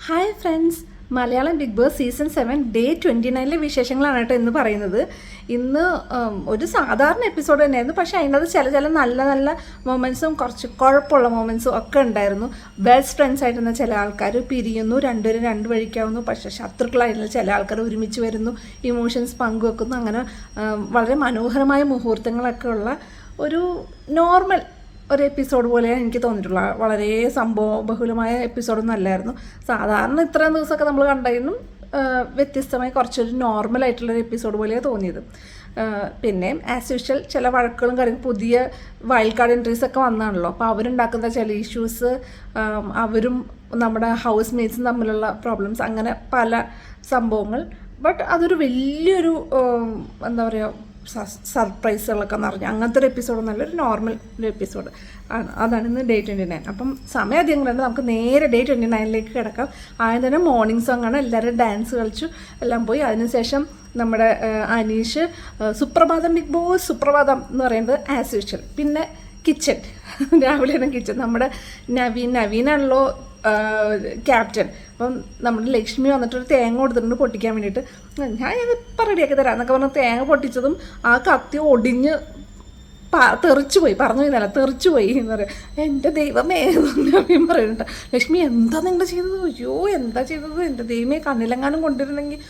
Hi friends, Malayalam Bigg Boss season 7 day 29 വിശേഷങ്ങളാണ് കേട്ടോ ഇന്ന് പറയുന്നത്. ഇന്ന് ഒരു സാധാരണ എപ്പിസോഡ് തന്നെയായിരുന്നു. പക്ഷേ അതിനകത്ത് ചില നല്ല നല്ല മൊമെൻറ്റ്സും കുറച്ച് കുഴപ്പമുള്ള മൊമെൻറ്റ്സും ഒക്കെ ഉണ്ടായിരുന്നു. ബെസ്റ്റ് ഫ്രണ്ട്സ് ആയിരുന്ന ചില ആൾക്കാർ പിരിയുന്നു, രണ്ടുപേരും രണ്ട് വഴിക്കാവുന്നു. പക്ഷേ ശത്രുക്കളായിരുന്ന ചില ആൾക്കാർ ഒരുമിച്ച് വരുന്നു, ഇമോഷൻസ് പങ്കുവെക്കുന്നു. അങ്ങനെ വളരെ മനോഹരമായ മുഹൂർത്തങ്ങളൊക്കെ ഉള്ള ഒരു നോർമൽ ഒരു എപ്പിസോഡ് പോലെയാണ് എനിക്ക് തോന്നിയിട്ടുള്ള. വളരെ സംഭവബഹുലമായ എപ്പിസോഡൊന്നും അല്ലായിരുന്നു. സാധാരണ ഇത്രയും ദിവസമൊക്കെ നമ്മൾ കണ്ടായിരുന്നു. വ്യത്യസ്തമായി കുറച്ചൊരു നോർമലായിട്ടുള്ളൊരു എപ്പിസോഡ് പോലെയാണ് തോന്നിയത്. പിന്നെ ആസ് യൂഷ്വൽ ചില വഴക്കുകളും കാര്യങ്ങളും, പുതിയ വൈൽഡ് കാർഡ് എൻട്രീസൊക്കെ വന്നാണല്ലോ. അപ്പോൾ അവരുണ്ടാക്കുന്ന ചില ഇഷ്യൂസ്, അവരും നമ്മുടെ ഹൗസ് മേറ്റ്സും തമ്മിലുള്ള പ്രോബ്ലംസ്, അങ്ങനെ പല സംഭവങ്ങൾ. ബട്ട് അതൊരു വലിയൊരു എന്താ പറയുക, സർപ്രൈസുകളൊക്കെ നിറഞ്ഞു അങ്ങനത്തെ ഒരു എപ്പിസോഡൊന്നുമല്ല, ഒരു നോർമൽ ഒരു എപ്പിസോഡ് ആണ്. അതാണ് ഇന്ന് ഡേ 29. അപ്പം സമയം അധികം കണ്ട് നമുക്ക് നേരെ ഡേ 29ലേക്ക് കിടക്കാം. ആദ്യം തന്നെ മോർണിംഗ് സോങ് ആണ്. എല്ലാവരും ഡാൻസ് കളിച്ചു, എല്ലാം പോയി. അതിനുശേഷം നമ്മുടെ അനീഷ് സുപ്രഭാതം ബിഗ് ബോസ് സുപ്രഭാതം എന്ന് പറയുന്നത് ആസ് യൂഷ്വൽ. പിന്നെ കിച്ചൺ, രാവിലെ തന്നെ കിച്ചൺ. നമ്മുടെ നവീനാണല്ലോ ക്യാപ്റ്റൻ. അപ്പം നമ്മുടെ ലക്ഷ്മി വന്നിട്ടൊരു തേങ്ങ കൊടുത്തിട്ടുണ്ട് പൊട്ടിക്കാൻ വേണ്ടിയിട്ട്. ഞാൻ ഇതിപ്പോൾ റെഡിയാക്കി തരാം എന്നൊക്കെ പറഞ്ഞ് തേങ്ങ പൊട്ടിച്ചതും ആ കത്തി ഒടിഞ്ഞ് തെറിച്ചു പോയി, പറഞ്ഞു പോയി, തെറിച്ചു പോയി എന്ന് പറയാം. എൻ്റെ ദൈവമേ നവീൻ പറയുന്നുണ്ട്. ലക്ഷ്മി എന്താ നിങ്ങൾ ചെയ്തത്? അയ്യോ എന്താ ചെയ്തത്? എൻ്റെ ദൈവമേ കണ്ണിലെങ്ങാനും കൊണ്ടിരുന്നെങ്കിൽ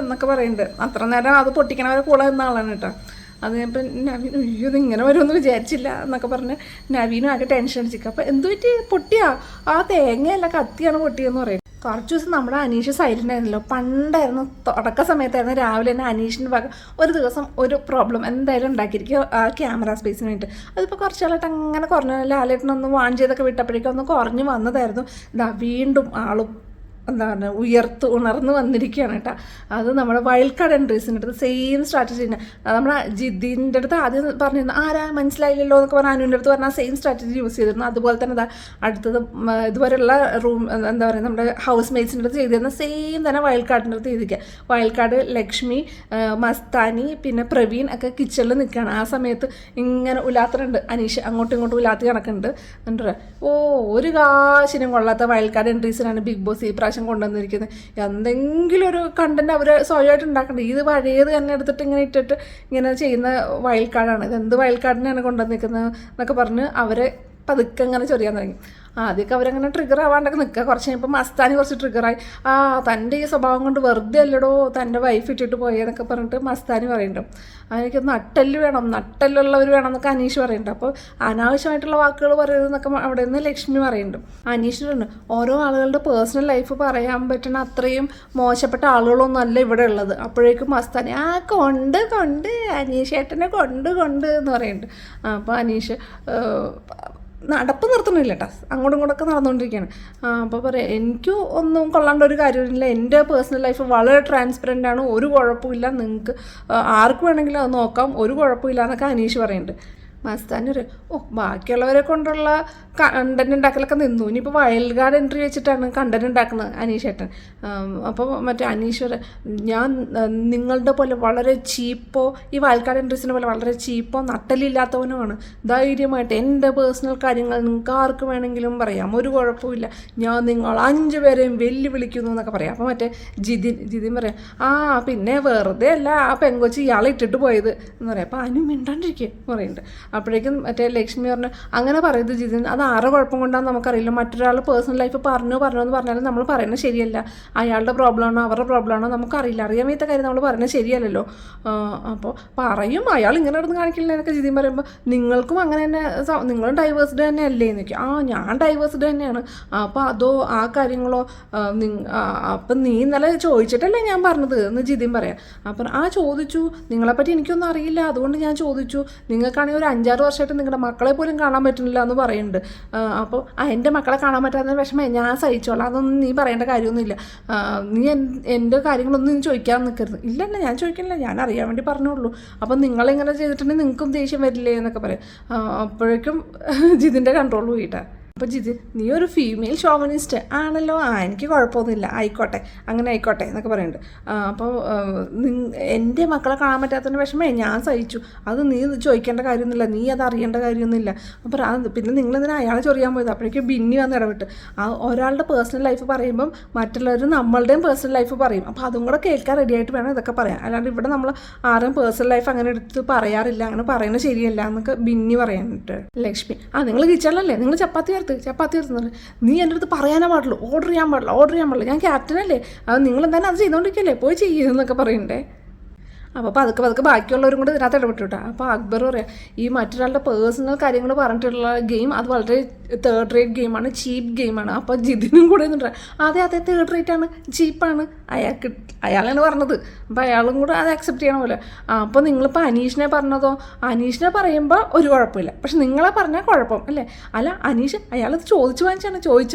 എന്നൊക്കെ പറയുന്നുണ്ട്. അത്ര നേരം അത് പൊട്ടിക്കണവരെ കൂടെ നിന്ന ആളാണ് കേട്ടോ. അത് കഴിഞ്ഞപ്പോൾ നവീൻ അയ്യോ ഇത് ഇങ്ങനെ വരുമെന്ന് വിചാരിച്ചില്ല എന്നൊക്കെ പറഞ്ഞ് നവീനും ആകെ ടെൻഷൻ അടിച്ചിരിക്കുക. അപ്പോൾ എന്ത് പറ്റി? പൊട്ടിയാ? ആ തേങ്ങയല്ല കത്തിയാണ് പൊട്ടിയെന്ന് പറയും. കുറച്ച് ദിവസം നമ്മുടെ അനീഷ് സൈലൻ്റ് ആയിരുന്നല്ലോ. പണ്ടായിരുന്നു, തുടക്ക സമയത്തായിരുന്നു രാവിലെ തന്നെ അനീഷിൻ്റെ ഭാഗം ഒരു ദിവസം ഒരു പ്രോബ്ലം എന്തായാലും ഉണ്ടാക്കിയിരിക്കും ആ ക്യാമറ സ്പേസിന് വേണ്ടിയിട്ട്. അതിപ്പോൾ കുറച്ച് നാളായിട്ട് അങ്ങനെ കുറഞ്ഞ ലാലേട്ടനൊന്ന് വാൺ ചെയ്തൊക്കെ വിട്ടപ്പോഴേക്കും ഒന്ന് കുറഞ്ഞ് വന്നതായിരുന്നു. ഇതാ വീണ്ടും ആളും എന്താ പറയുക ഉണർന്ന് വന്നിരിക്കുകയാണ് കേട്ടോ. അത് നമ്മുടെ വൈൽഡ് കാർഡ് എൻട്രീസിൻ്റെ അടുത്ത് സെയിം സ്ട്രാറ്റജി തന്നെ. നമ്മുടെ ജിതിൻ്റെ അടുത്ത് ആദ്യം പറഞ്ഞിരുന്നു ആരാ മനസ്സിലായില്ലല്ലോ എന്നൊക്കെ പറഞ്ഞാൽ അനുവിൻ്റെ അടുത്ത് പറഞ്ഞാൽ സെയിം സ്ട്രാറ്റജി യൂസ് ചെയ്തിരുന്നു. അതുപോലെ തന്നെ അതാ അടുത്തത് ഇതുവരെയുള്ള റൂം എന്താ പറയുക നമ്മുടെ ഹൗസ് മേറ്റ്സിൻ്റെ അടുത്ത് ചെയ്തിരുന്ന സെയിം തന്നെ വൈൽഡ് കാർഡിൻ്റെ അടുത്ത് ചെയ്തിരിക്കുക. വൈൽഡ് കാർഡ് ലക്ഷ്മി, മസ്താനി, പിന്നെ പ്രവീൺ ഒക്കെ കിച്ചണിൽ നിൽക്കുകയാണ്. ആ സമയത്ത് ഇങ്ങനെ ഉലാത്തറുണ്ട് അനീഷ്, അങ്ങോട്ടും ഇങ്ങോട്ടും ഉലാത്തി കണക്കുണ്ട്. എന്നിട്ട് ഒരു കാശിനും കൊള്ളാത്ത വൈൽഡ് കാർഡ് എൻട്രീസിനാണ് ബിഗ് ബോസ് ഈ പ്രാവശ്യം കൊണ്ടുവന്നിരിക്കുന്നത്. എന്തെങ്കിലും ഒരു കണ്ടന്റ് അവർ സ്വയമായിട്ട് ഉണ്ടാക്കണ്ടേ? ഇത് പഴയത് തന്നെ എടുത്തിട്ട് ഇങ്ങനെ ഇട്ടിട്ട് ഇങ്ങനെ ചെയ്യുന്ന വൈൽഡ് കാർഡാണ്. ഇത് എന്ത് വൈൽഡ് കാർഡിനെയാണ് കൊണ്ടുവന്നിരിക്കുന്നത് എന്നൊക്കെ പറഞ്ഞ് അവരെ പതുക്കെ അങ്ങനെ ചൊറിയാൻ തുടങ്ങി. ആദ്യമൊക്കെ അവരങ്ങനെ ട്രിഗർ ആവാണ്ടൊക്കെ നിൽക്കുക. കുറച്ച് കഴിഞ്ഞപ്പോൾ മസ്താനി കുറച്ച് ട്രിഗറായി. തൻ്റെ ഈ സ്വഭാവം കൊണ്ട് വെറുതെ അല്ലടോ തൻ്റെ വൈഫ് ഇട്ടിട്ട് പോയെന്നൊക്കെ പറഞ്ഞിട്ട് മസ്താനി പറയുന്നുണ്ട്. എനിക്ക് നട്ടല് വേണം, നട്ടലുള്ളവർ വേണം എന്നൊക്കെ അനീഷ് പറയുന്നുണ്ട്. അപ്പോൾ അനാവശ്യമായിട്ടുള്ള വാക്കുകൾ പറയുന്നതൊക്കെ അവിടെ നിന്ന് ലക്ഷ്മി പറയുന്നുണ്ട്. അനീഷിനുണ്ട് ഓരോ ആളുകളുടെ പേഴ്സണൽ ലൈഫ് പറയാൻ പറ്റുന്ന അത്രയും മോശപ്പെട്ട ആളുകളൊന്നും അല്ല ഇവിടെ ഉള്ളത്. അപ്പോഴേക്കും മസ്താനി കൊണ്ട് അനീഷേട്ടനെ കൊണ്ട് എന്ന് പറയുന്നുണ്ട്. അപ്പോൾ അനീഷ് നടപ്പ് നിർത്തണില്ല കേട്ടോ, അങ്ങോട്ടും ഇങ്ങോട്ടൊക്കെ നടന്നുകൊണ്ടിരിക്കുകയാണ്. അപ്പോൾ പറയാം എനിക്ക് ഒന്നും കൊള്ളാണ്ട ഒരു കാര്യമില്ല, എൻ്റെ പേഴ്സണൽ ലൈഫ് വളരെ ട്രാൻസ്പെറൻ്റ് ആണ്, ഒരു കുഴപ്പമില്ല, നിങ്ങൾക്ക് ആർക്ക് വേണമെങ്കിലും അത് നോക്കാം, ഒരു കുഴപ്പമില്ല എന്നൊക്കെ അനീഷ് പറയുന്നുണ്ട്. മസ്താനി ബാക്കിയുള്ളവരെ കൊണ്ടുള്ള കണ്ടന്റ് ഉണ്ടാക്കലൊക്കെ നിന്നു, ഇനിയിപ്പോൾ വൈൽഡ് കാർഡ് എൻട്രി വെച്ചിട്ടാണ് കണ്ടന്റ് ഉണ്ടാക്കുന്നത് അനീഷേട്ടൻ. അപ്പോൾ മറ്റേ അനീശ്വരൻ ഞാൻ നിങ്ങളുടെ പോലെ വളരെ ചീപ്പോ, ഈ വൈൽഡ് കാർഡ് എൻട്രീസിനെ പോലെ വളരെ ചീപ്പോ നട്ടലില്ലാത്തവനുമാണ്, ധൈര്യമായിട്ട് എൻ്റെ പേഴ്സണൽ കാര്യങ്ങൾ നിങ്ങൾക്ക് ആർക്ക് വേണമെങ്കിലും പറയാം, ഒരു കുഴപ്പമില്ല, ഞാൻ നിങ്ങൾ 5 പേരെയും വെല്ലുവിളിക്കുന്നു എന്നൊക്കെ പറയാം. അപ്പോൾ മറ്റേ ജിതിൻ പറയാം പിന്നെ വെറുതെ അല്ല ആ പെങ്കൊച്ച് ഇയാളെ ഇട്ടിട്ട് പോയത് എന്ന് പറയാം. അപ്പോൾ അനു മിണ്ടാണ്ടിരിക്കുക പറയുന്നുണ്ട്. അപ്പോഴേക്കും മറ്റേ ലക്ഷ്മി പറഞ്ഞു അങ്ങനെ പറയുന്നത് ജിതിൻ അത് ആരുടെ കുഴപ്പം കൊണ്ടാണെന്ന് നമുക്കറിയില്ല, മറ്റൊരാൾ പേഴ്സണൽ ലൈഫ് പറഞ്ഞു എന്ന് പറഞ്ഞാലും നമ്മൾ പറയുന്നത് ശരിയല്ല, അയാളുടെ പ്രോബ്ലമാണോ അവരുടെ പ്രോബ്ലമാണോ നമുക്കറിയില്ല, അറിയാൻ വയ്യാത്ത കാര്യം നമ്മൾ പറയുന്നത് ശരിയല്ലല്ലോ. അപ്പോൾ പറയും അയാൾ ഇങ്ങനെ ഇടുന്ന് കാണിക്കില്ല എന്നൊക്കെ ജിതിൻ പറയുമ്പോൾ നിങ്ങൾക്കും അങ്ങനെ തന്നെ, നിങ്ങളും ഡൈവേഴ്സ്ഡ് തന്നെ അല്ലേ എന്ന് ചോദിക്കും. ഞാൻ ഡൈവേഴ്സ്ഡ് തന്നെയാണ്. അപ്പോൾ അതോ ആ കാര്യങ്ങളോ അപ്പം നീ ഇന്നലെ ചോദിച്ചിട്ടല്ലേ ഞാൻ പറഞ്ഞത് എന്ന് ജിതിൻ പറയാം. അപ്പം ചോദിച്ചു, നിങ്ങളെപ്പറ്റി എനിക്കൊന്നും അറിയില്ല അതുകൊണ്ട് ഞാൻ ചോദിച്ചു, നിങ്ങൾക്കാണെങ്കിൽ ഒരു 5-6 വർഷമായിട്ട് നിങ്ങളുടെ മക്കളെ പോലും കാണാൻ പറ്റുന്നില്ല എന്ന് പറയുന്നുണ്ട്. അപ്പോൾ എൻ്റെ മക്കളെ കാണാൻ പറ്റാത്ത വിഷമം ഞാൻ സഹിച്ചോളാം, അതൊന്നും നീ പറയേണ്ട കാര്യമൊന്നുമില്ല, നീ എൻ്റെ കാര്യങ്ങളൊന്നും നീ ചോദിക്കാൻ നിൽക്കരുത്. ഇല്ല ഞാൻ ചോദിക്കില്ല, ഞാൻ അറിയാൻ വേണ്ടി പറഞ്ഞുള്ളൂ. അപ്പം നിങ്ങളിങ്ങനെ ചെയ്തിട്ടുണ്ടെങ്കിൽ നിങ്ങൾക്കും ദേഷ്യം വരില്ലേ എന്നൊക്കെ പറയും. അപ്പോഴേക്കും ജിതിൻ്റെ കൺട്രോൾ പോയിട്ടാണ്. അപ്പോൾ ജിതി, നീ ഒരു ഫീമെയിൽ ഷോവനിസ്റ്റ് ആണല്ലോ. എനിക്ക് കുഴപ്പമൊന്നുമില്ല, ആയിക്കോട്ടെ, അങ്ങനെ ആയിക്കോട്ടെ എന്നൊക്കെ പറയുന്നുണ്ട്. അപ്പോൾ എൻ്റെ മക്കളെ കാണാൻ പറ്റാത്തതിന് വിഷമേ ഞാൻ സഹിച്ചു, അത് നീ ചോദിക്കേണ്ട കാര്യമൊന്നുമില്ല, നീ അത് അറിയേണ്ട കാര്യമൊന്നുമില്ല. അപ്പോൾ പിന്നെ നിങ്ങളെന്തിനാ അയാളെ ചൊറിയാൻ പോയത്? അപ്പോഴേക്കും ബിന്നി വന്ന് ഇടപെട്ട് ഒരാളുടെ പേഴ്സണൽ ലൈഫ് പറയുമ്പം മറ്റുള്ളവർ നമ്മളുടെയും പേഴ്സണൽ ലൈഫ് പറയും. അപ്പോൾ അതും കൂടെ കേൾക്കാൻ റെഡി ആയിട്ട് വേണം ഇതൊക്കെ പറയാം. അല്ലാണ്ട് ഇവിടെ നമ്മൾ ആരും പേഴ്സണൽ ലൈഫ് അങ്ങനെ എടുത്ത് പറയാറില്ല, അങ്ങനെ പറയുന്നത് ശരിയല്ല എന്നൊക്കെ ബിന്നി പറയാനിട്ട്. ലക്ഷ്മി, നിങ്ങൾ കിച്ചണിലല്ലേ, നിങ്ങൾ ചപ്പാത്തി വരുത്തുന്നത്, നീ എൻ്റെ അടുത്ത് പറയാനേ പാടുള്ളൂ, ഓർഡർ ചെയ്യാൻ പാടില്ല, ഞാൻ ക്യാപ്റ്റനല്ലേ, അത് നിങ്ങൾ എന്തായാലും അത് ചെയ്തുകൊണ്ടിരിക്കല്ലേ, പോയി ചെയ്യുന്നൊക്കെ പറയണ്ടേ. അപ്പോൾ പതുക്കെ ബാക്കിയുള്ളവരും കൂടി ഇതിനകത്ത് ഇടപെട്ടു കേട്ടോ. അപ്പോൾ അക്ബർ പറയാം, ഈ മറ്റൊരാളുടെ പേഴ്സണൽ കാര്യങ്ങൾ പറഞ്ഞിട്ടുള്ള ഗെയിം അത് വളരെ തേർഡ് റേറ്റ് ഗെയിമാണ്, ചീപ്പ് ഗെയിമാണ്. അപ്പോൾ ജിതിനും കൂടെ എന്നിട്ട് അതെ തേർഡ് റേറ്റ് ആണ്, ചീപ്പാണ്, അയാളാണ് പറഞ്ഞത്. അപ്പോൾ അയാളും കൂടെ അത് അക്സെപ്റ്റ് ചെയ്യണ പോലെ. അപ്പോൾ നിങ്ങളിപ്പോൾ അനീഷിനെ പറഞ്ഞതോ, അനീഷിനെ പറയുമ്പോൾ ഒരു കുഴപ്പമില്ല, പക്ഷെ നിങ്ങളെ പറഞ്ഞാൽ കുഴപ്പം അല്ലേ. അല്ല അനീഷ് അയാളത് ചോദിച്ചു വാങ്ങിച്ചാണ്,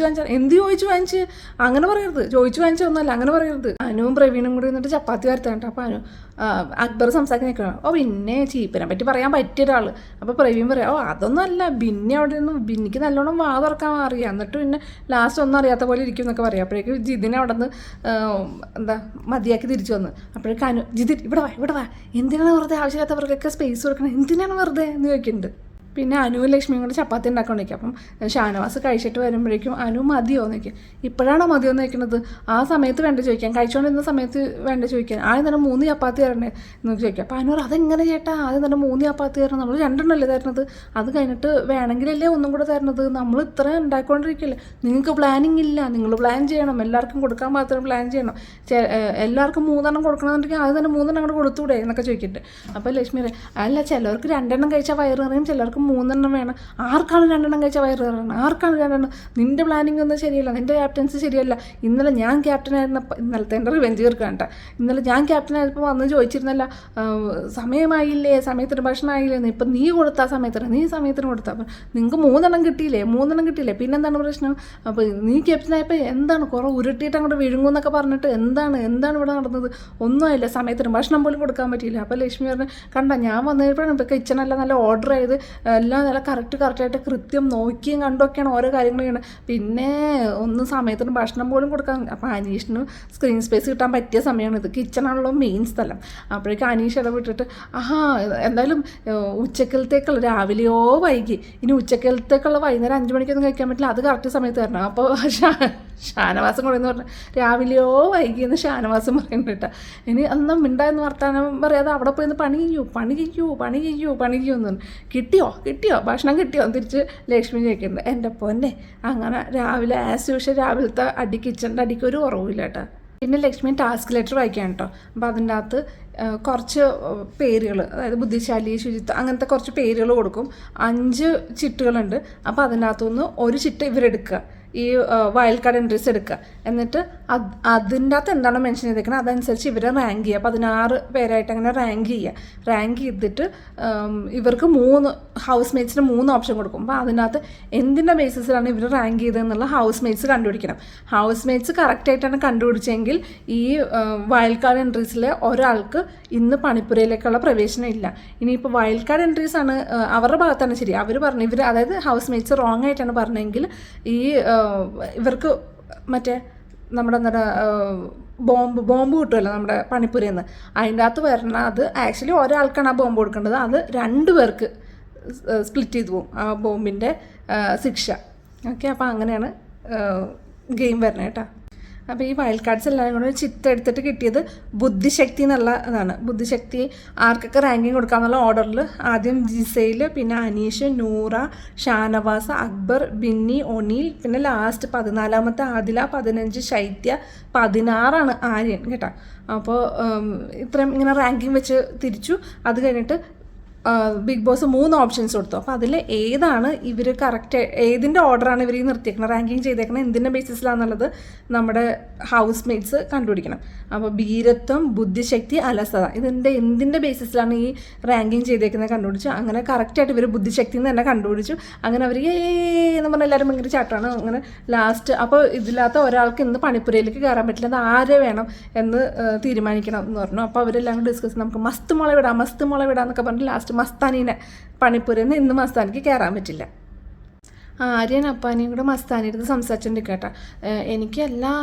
എന്ത് ചോദിച്ചു വാങ്ങിച്ച് അങ്ങനെ പറയരുത്, ചോദിച്ചു വാങ്ങിച്ചൊന്നുമല്ല അങ്ങനെ പറയരുത്. അനുവും പ്രവീണും കൂടി എന്നിട്ട് ചപ്പാത്തി വരുത്താണ്ട്. അപ്പോൾ അക്ബർ സംസാരിക്കാൻ നിൽക്കണം. പിന്നെ ചീപ്പിനെ പറ്റി പറയാൻ പറ്റിയ ഒരാൾ. അപ്പോൾ പ്രവീൺ പറയാം, അതൊന്നും അല്ല, ബിന്നി അവിടെ നിന്ന് ബിന്നിക്ക് നല്ലോണം വാ തുറക്കാൻ അറിയാം, എന്നിട്ട് പിന്നെ ലാസ്റ്റ് ഒന്നും അറിയാത്ത പോലെ ഇരിക്കും എന്നൊക്കെ പറയാം. അപ്പോഴേക്കും ജിതിനെ അവിടെ നിന്ന് മതിയാക്കി തിരിച്ചു വന്ന്. അപ്പോഴേക്കും ജിതിൻ ഇവിടെ വാ എന്തിനാണ് വെറുതെ ആവശ്യമില്ലാത്തവർക്കൊക്കെ സ്പേസ് കൊടുക്കണം, എന്തിനാണ് വെറുതെ എന്ന് ചോദിക്കുന്നുണ്ട്. പിന്നെ അനുവും ലക്ഷ്മിയും കൂടെ ചപ്പാത്തി ഉണ്ടാക്കൊണ്ടിരിക്കും. അപ്പം ഷാനവാസ് കഴിച്ചിട്ട് വരുമ്പോഴേക്കും അനു മതിയോ എന്ന് ചോദിക്കും. ഇപ്പോഴാണോ മതിയോ എന്ന് ചോദിക്കുന്നത്? ആ സമയത്ത് വേണ്ട ചോദിക്കാൻ, കഴിച്ചുകൊണ്ടിരുന്ന സമയത്ത് വേണ്ട ചോദിക്കാൻ. ആദ്യം തന്നെ 3 ചപ്പാത്തി തരണേ എന്ന് ചോദിക്കാം. അപ്പോൾ അനു അതെങ്ങനെ ചേട്ടാ, ആദ്യം തന്നെ 3 ചപ്പാത്തി തരണം, നമ്മൾ 2 അല്ലേ തരുന്നത്, അത് കഴിഞ്ഞിട്ട് വേണമെങ്കിലല്ലേ ഒന്നും കൂടെ തരുന്നത്, നമ്മൾ ഇത്ര ഉണ്ടാക്കിക്കൊണ്ടിരിക്കില്ലേ, നിങ്ങൾക്ക് പ്ലാനിങ് ഇല്ല, നിങ്ങൾ പ്ലാൻ ചെയ്യണം, എല്ലാവർക്കും കൊടുക്കാൻ മാത്രം പ്ലാൻ ചെയ്യണം, എല്ലാവർക്കും 3 കൊടുക്കണമെന്നുണ്ടെങ്കിൽ ആദ്യം തന്നെ 3 അങ്ങോട്ട് കൊടുത്തൂടെ എന്നൊക്കെ ചോദിക്കട്ടെ. അപ്പോൾ ലക്ഷ്മി അല്ല, ചിലവർക്ക് 2 കഴിച്ചാൽ വയറ് നിറയും, ചിലർക്ക് 3 വേണം. ആർക്കാണ് 2 കഴിച്ചാൽ വയറ് കയറണം, ആർക്കാണ് 2? നിൻ്റെ പ്ലാനിങ് ഒന്നും ശരിയല്ല, നിൻ്റെ ക്യാപ്റ്റൻസി ശരിയല്ല. ഇന്നലെ ഞാൻ ക്യാപ്റ്റനായിരുന്നപ്പോൾ, ഇന്നലത്തെ എൻ്റെ റിവെഞ്ച് തീർക്കാണ്ട, ഇന്നലെ ഞാൻ ക്യാപ്റ്റനായപ്പോൾ വന്ന് ചോദിച്ചിരുന്നല്ല, സമയമായില്ലേ, സമയത്തിന് ഭക്ഷണമായില്ലേ, ഇപ്പം നീ കൊടുത്ത സമയത്തിന്, നീ സമയത്തിന് കൊടുത്താൽ അപ്പം നിങ്ങൾക്ക് 3 കിട്ടിയില്ലേ, പിന്നെന്താണ് പ്രശ്നം? അപ്പോൾ നീ ക്യാപ്റ്റനായപ്പോൾ എന്താണ് കുറേ ഉരുട്ടിയിട്ട് അങ്ങോട്ട് വിഴുങ്ങുമെന്നൊക്കെ പറഞ്ഞിട്ട് എന്താണ് ഇവിടെ നടന്നത്? ഒന്നുമില്ല, സമയത്തിന് ഭക്ഷണം പോലും കൊടുക്കാൻ പറ്റിയില്ല. അപ്പോൾ ലക്ഷ്മി പറഞ്ഞു, കണ്ട ഞാൻ വന്നപ്പോഴാണ് ഇപ്പോൾ കിച്ചണെല്ലാം നല്ല ഓർഡർ ചെയ്ത് എല്ലാം നല്ല കറക്റ്റായിട്ട് കൃത്യം നോക്കിയും കണ്ടൊക്കെയാണ് ഓരോ കാര്യങ്ങൾ ചെയ്യണം, പിന്നെ ഒന്നും സമയത്തിന് ഭക്ഷണം പോലും കൊടുക്കാൻ. അപ്പോൾ അനീഷിന് സ്ക്രീൻ സ്പേസ് കിട്ടാൻ പറ്റിയ സമയമാണ് ഇത്, കിച്ചണാണല്ലോ മെയിൻ സ്ഥലം. അപ്പോഴേക്കും അനീഷ് ഇടപെട്ടിട്ട് എന്തായാലും ഉച്ചക്കലത്തേക്കുള്ള രാവിലെയോ വൈകി, ഇനി ഉച്ചക്കലത്തേക്കുള്ള വൈകുന്നേരം 5 മണിക്കൊന്നും കഴിക്കാൻ പറ്റില്ല, അത് കറക്റ്റ് സമയത്ത് തരണം. അപ്പോൾ ഷാനവാസം കൂടെ എന്ന് പറഞ്ഞാൽ രാവിലെയോ വൈകി എന്ന് ഷാനവാസം പറയുന്നുണ്ട് കേട്ടോ. ഇനി അന്നും മിണ്ടായെന്ന് വർത്താനം പറയാതെ അവിടെ പോയി പണി ചെയ്യൂ എന്ന് കിട്ടിയോ ഭക്ഷണം കിട്ടിയോ തിരിച്ച് ലക്ഷ്മി ചോദിക്കുന്നുണ്ട്. എൻ്റെ പൊന്നെ, അങ്ങനെ രാവിലെ ആസ് യൂഷ്വൽ രാവിലത്തെ കിച്ചണിൻ്റെ അടിക്ക് ഒരു കുറവില്ല കേട്ടോ. പിന്നെ ലക്ഷ്മി ടാസ്ക് ലെറ്റർ വായിക്കാൻ കേട്ടോ. അപ്പോൾ അതിൻ്റെ അകത്ത് കുറച്ച് പേരുകൾ, അതായത് ബുദ്ധിശാലി, ശുചിത്വം, അങ്ങനത്തെ കുറച്ച് പേരുകൾ കൊടുക്കും. 5 ചിട്ടുകളുണ്ട്. അപ്പോൾ അതിനകത്തുനിന്ന് ഒരു ചിട്ട് ഇവരെടുക്കുക, ഈ വൈൽഡ് കാർഡ് എൻട്രീസ് എടുക്കുക, എന്നിട്ട് അതിൻ്റെ അകത്ത് എന്താണോ മെൻഷൻ ചെയ്തേക്കുന്നത് അതനുസരിച്ച് ഇവരെ റാങ്ക് ചെയ്യുക. 16 പേരായിട്ട് അങ്ങനെ റാങ്ക് ചെയ്തിട്ട് ഇവർക്ക് 3 ഹൗസ് മേറ്റ്സിന് 3 ഓപ്ഷൻ കൊടുക്കും. അപ്പോൾ അതിനകത്ത് എന്തിൻ്റെ ബേസിസിലാണ് ഇവർ റാങ്ക് ചെയ്തതെന്നുള്ള ഹൗസ് മേറ്റ്സ് കണ്ടുപിടിക്കണം. ഹൗസ് മേറ്റ്സ് കറക്റ്റായിട്ടാണ് കണ്ടുപിടിച്ചെങ്കിൽ ഈ വൈൽഡ് കാർഡ് എൻട്രീസിലെ ഒരാൾക്ക് ഇന്ന് പണിപ്പുരയിലേക്കുള്ള പ്രവേശനം ഇല്ല. ഇനിയിപ്പോൾ വൈൽഡ് കാർഡ് എൻട്രീസ് ആണ് അവരുടെ ഭാഗത്താണ് ശരി, അവർ പറഞ്ഞു, അതായത് ഹൗസ് മേറ്റ്സ് റോങ് ആയിട്ടാണ് പറഞ്ഞെങ്കിൽ ഈ ഇവർക്ക് മറ്റേ നമ്മുടെ ബോംബ് കിട്ടുമല്ലോ നമ്മുടെ പണിപ്പുരയിൽ നിന്ന്, അതിൻ്റെ അകത്ത് വരണം. അത് ആക്ച്വലി ഒരാൾക്കാണ് ആ ബോംബ് കൊടുക്കേണ്ടത്, അത് 2 പേർക്ക് സ്പ്ലിറ്റ് ചെയ്തു പോകും ആ ബോംബിൻ്റെ ശിക്ഷ. ഓക്കെ, അപ്പോൾ അങ്ങനെയാണ് ഗെയിം വരുന്നത് കേട്ടോ. അപ്പോൾ ഈ വൈൽഡ് കാർഡ്സ് എല്ലാവരും കൂടെ ചിത്തെടുത്തിട്ട് കിട്ടിയത് ബുദ്ധിശക്തി എന്നുള്ള ഇതാണ്. ബുദ്ധിശക്തി ആർക്കൊക്കെ റാങ്കിങ് കൊടുക്കാമെന്നുള്ള ഓർഡറിൽ ആദ്യം ജിസൈൽ, പിന്നെ അനീഷ്, നൂറ, ഷാനവാസ്, അക്ബർ, ബിന്നി, ഒനീൽ, പിന്നെ ലാസ്റ്റ് 14ാമത്തെ ആദില, 15 ശൈത്യ, 16 ആര്യൻ കേട്ടോ. അപ്പോൾ ഇത്രയും ഇങ്ങനെ റാങ്കിങ് വെച്ച് തിരിച്ചു. അത് കഴിഞ്ഞിട്ട് ബിഗ് ബോസ് 3 ഓപ്ഷൻസ് കൊടുത്തു. അപ്പോൾ അതിൽ ഏതാണ് ഇവർ കറക്റ്റ്, ഏതിൻ്റെ ഓർഡറാണ് ഇവർ നിർത്തിയേക്കുന്നത്, റാങ്കിങ് ചെയ്തേക്കുന്നത് എന്തിൻ്റെ ബേസിസിലാണെന്നുള്ളത് നമ്മുടെ ഹൗസ് മേറ്റ്സ് കണ്ടുപിടിക്കണം. അപ്പോൾ വീരത്വം, ബുദ്ധിശക്തി, അലസത, എന്തിൻ്റെ ബേസിസിലാണ് ഈ റാങ്കിങ് ചെയ്തേക്കുന്നത് കണ്ടുപിടിച്ചു. അങ്ങനെ കറക്റ്റായിട്ട് ഇവർ ബുദ്ധിശക്തി എന്ന് തന്നെ കണ്ടുപിടിച്ചു. അങ്ങനെ അവർ എന്ന് പറഞ്ഞാൽ എല്ലാവരും ഭയങ്കര ചാട്ടമാണ്. അങ്ങനെ ലാസ്റ്റ് അപ്പോൾ ഇതില്ലാത്ത ഒരാൾക്ക് ഇന്ന് പണിപ്പുരയിലേക്ക് കയറാൻ പറ്റില്ല, അത് ആരെ വേണം എന്ന് തീരുമാനിക്കണം എന്ന് പറഞ്ഞു. അപ്പോൾ അവരെല്ലാം കൂടി ഡിസ്കസ്, നമുക്ക് മസ്ത് മുള വിടാം എന്നൊക്കെ പറഞ്ഞ് ലാസ്റ്റ് മസ്താനീനെ പണിപ്പുരയിൽ നിന്ന് ഇന്ന് മസ്താനിക്ക് കയറാൻ പറ്റില്ല. ആര്യൻ അപ്പാനിയും കൂടെ മസ്താനിയുടെ അടുത്ത് സംസാരിച്ചിട്ടുണ്ട് കേട്ടോ. എനിക്ക് എല്ലാ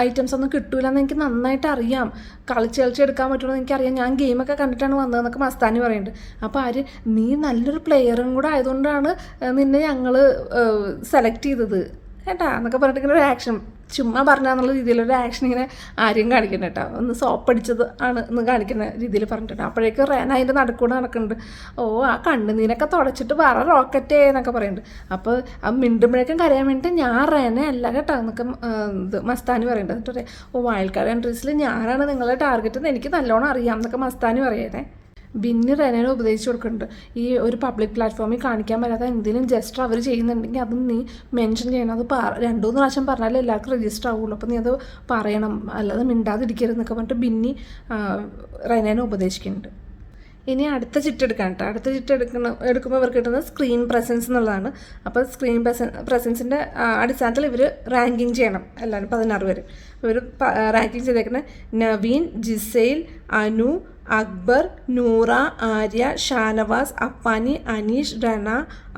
ഐറ്റംസ് ഒന്നും കിട്ടൂലെന്ന് എനിക്ക് നന്നായിട്ട് അറിയാം, കളിച്ച് എടുക്കാൻ പറ്റുമെന്ന് എനിക്കറിയാം, ഞാൻ ഗെയിമൊക്കെ കണ്ടിട്ടാണ് വന്നതെന്നൊക്കെ മസ്താനി പറയുന്നുണ്ട്. അപ്പോൾ ആര്യൻ, നീ നല്ലൊരു പ്ലെയറും കൂടെ ആയതുകൊണ്ടാണ് നിന്നെ ഞങ്ങൾ സെലക്ട് ചെയ്തത് കേട്ടാ എന്നൊക്കെ പറഞ്ഞിട്ട് ഇങ്ങനെ ഒരു ആക്ഷൻ, ചുമ്മാ പറഞ്ഞാന്നുള്ള രീതിയിലൊരു ആക്ഷൻ ഇങ്ങനെ ആര്യം കാണിക്കുന്നത് കേട്ടോ. ഒന്ന് സോപ്പടിച്ചത് ആണ് എന്ന് കാണിക്കുന്ന രീതിയിൽ പറഞ്ഞിട്ടുണ്ട്. അപ്പോഴേക്കും റേന അതിൻ്റെ നടുക്കൂടെ നടക്കുന്നുണ്ട്. ഓ, ആ കണ്ണുനീരൊക്കെ തുടച്ചിട്ട് പറ റോക്കറ്റേ എന്നൊക്കെ പറയുന്നുണ്ട്. അപ്പോൾ ആ മിണ്ടുമ്പോഴേക്കും കരയാൻ വേണ്ടിയിട്ട് ഞാൻ റേന അല്ല കേട്ടോ എന്നൊക്കെ ഇത് മസ്താനി പറയുന്നുണ്ട്. എന്നിട്ട് പറയാം, ഓ വയൽക്കാട് എൻട്രീസിൽ ഞാനാണ് നിങ്ങളുടെ ടാർഗറ്റ് എന്ന് എനിക്ക് നല്ലോണം അറിയാം എന്നൊക്കെ മസ്താനി പറയണേ. ബിന്നി റെനേനെ ഉപദേശിച്ച് കൊടുക്കുന്നുണ്ട്, ഈ ഒരു പബ്ലിക് പ്ലാറ്റ്ഫോമിൽ കാണിക്കാൻ പറ്റാത്ത എന്തെങ്കിലും ജസ്റ്റർ അവർ ചെയ്യുന്നുണ്ടെങ്കിൽ അതും നീ മെൻഷൻ ചെയ്യണം. അത് 2-3 പ്രാവശ്യം പറഞ്ഞാലേ എല്ലാവർക്കും രജിസ്റ്റർ ആവുള്ളൂ, അപ്പോൾ നീ അത് പറയണം, അല്ലാതെ മിണ്ടാതിരിക്കരുതെന്നൊക്കെ പറഞ്ഞിട്ട് ബിന്നി റെനേനെ ഉപദേശിക്കുന്നുണ്ട്. ഇനി അടുത്ത ചിട്ട് എടുക്കാൻ കേട്ടോ. അടുത്ത ചിട്ട് എടുക്കുമ്പോൾ ഇവർക്ക് കിട്ടുന്നത് സ്ക്രീൻ പ്രസൻസ് എന്നുള്ളതാണ്. അപ്പോൾ സ്ക്രീൻ പ്രസൻസിൻ്റെ അടിസ്ഥാനത്തിൽ ഇവർ റാങ്കിങ് ചെയ്യണം. എല്ലാവരും 16 പേര് ഇവർ റാങ്കിങ് ചെയ്തേക്കുന്നത് നവീൻ, ജിസൈൽ, അനു, അക്ബർ, നൂറ, ആര്യ, ഷാനവാസ്, അപ്പാനി, അനീഷ്, റണ,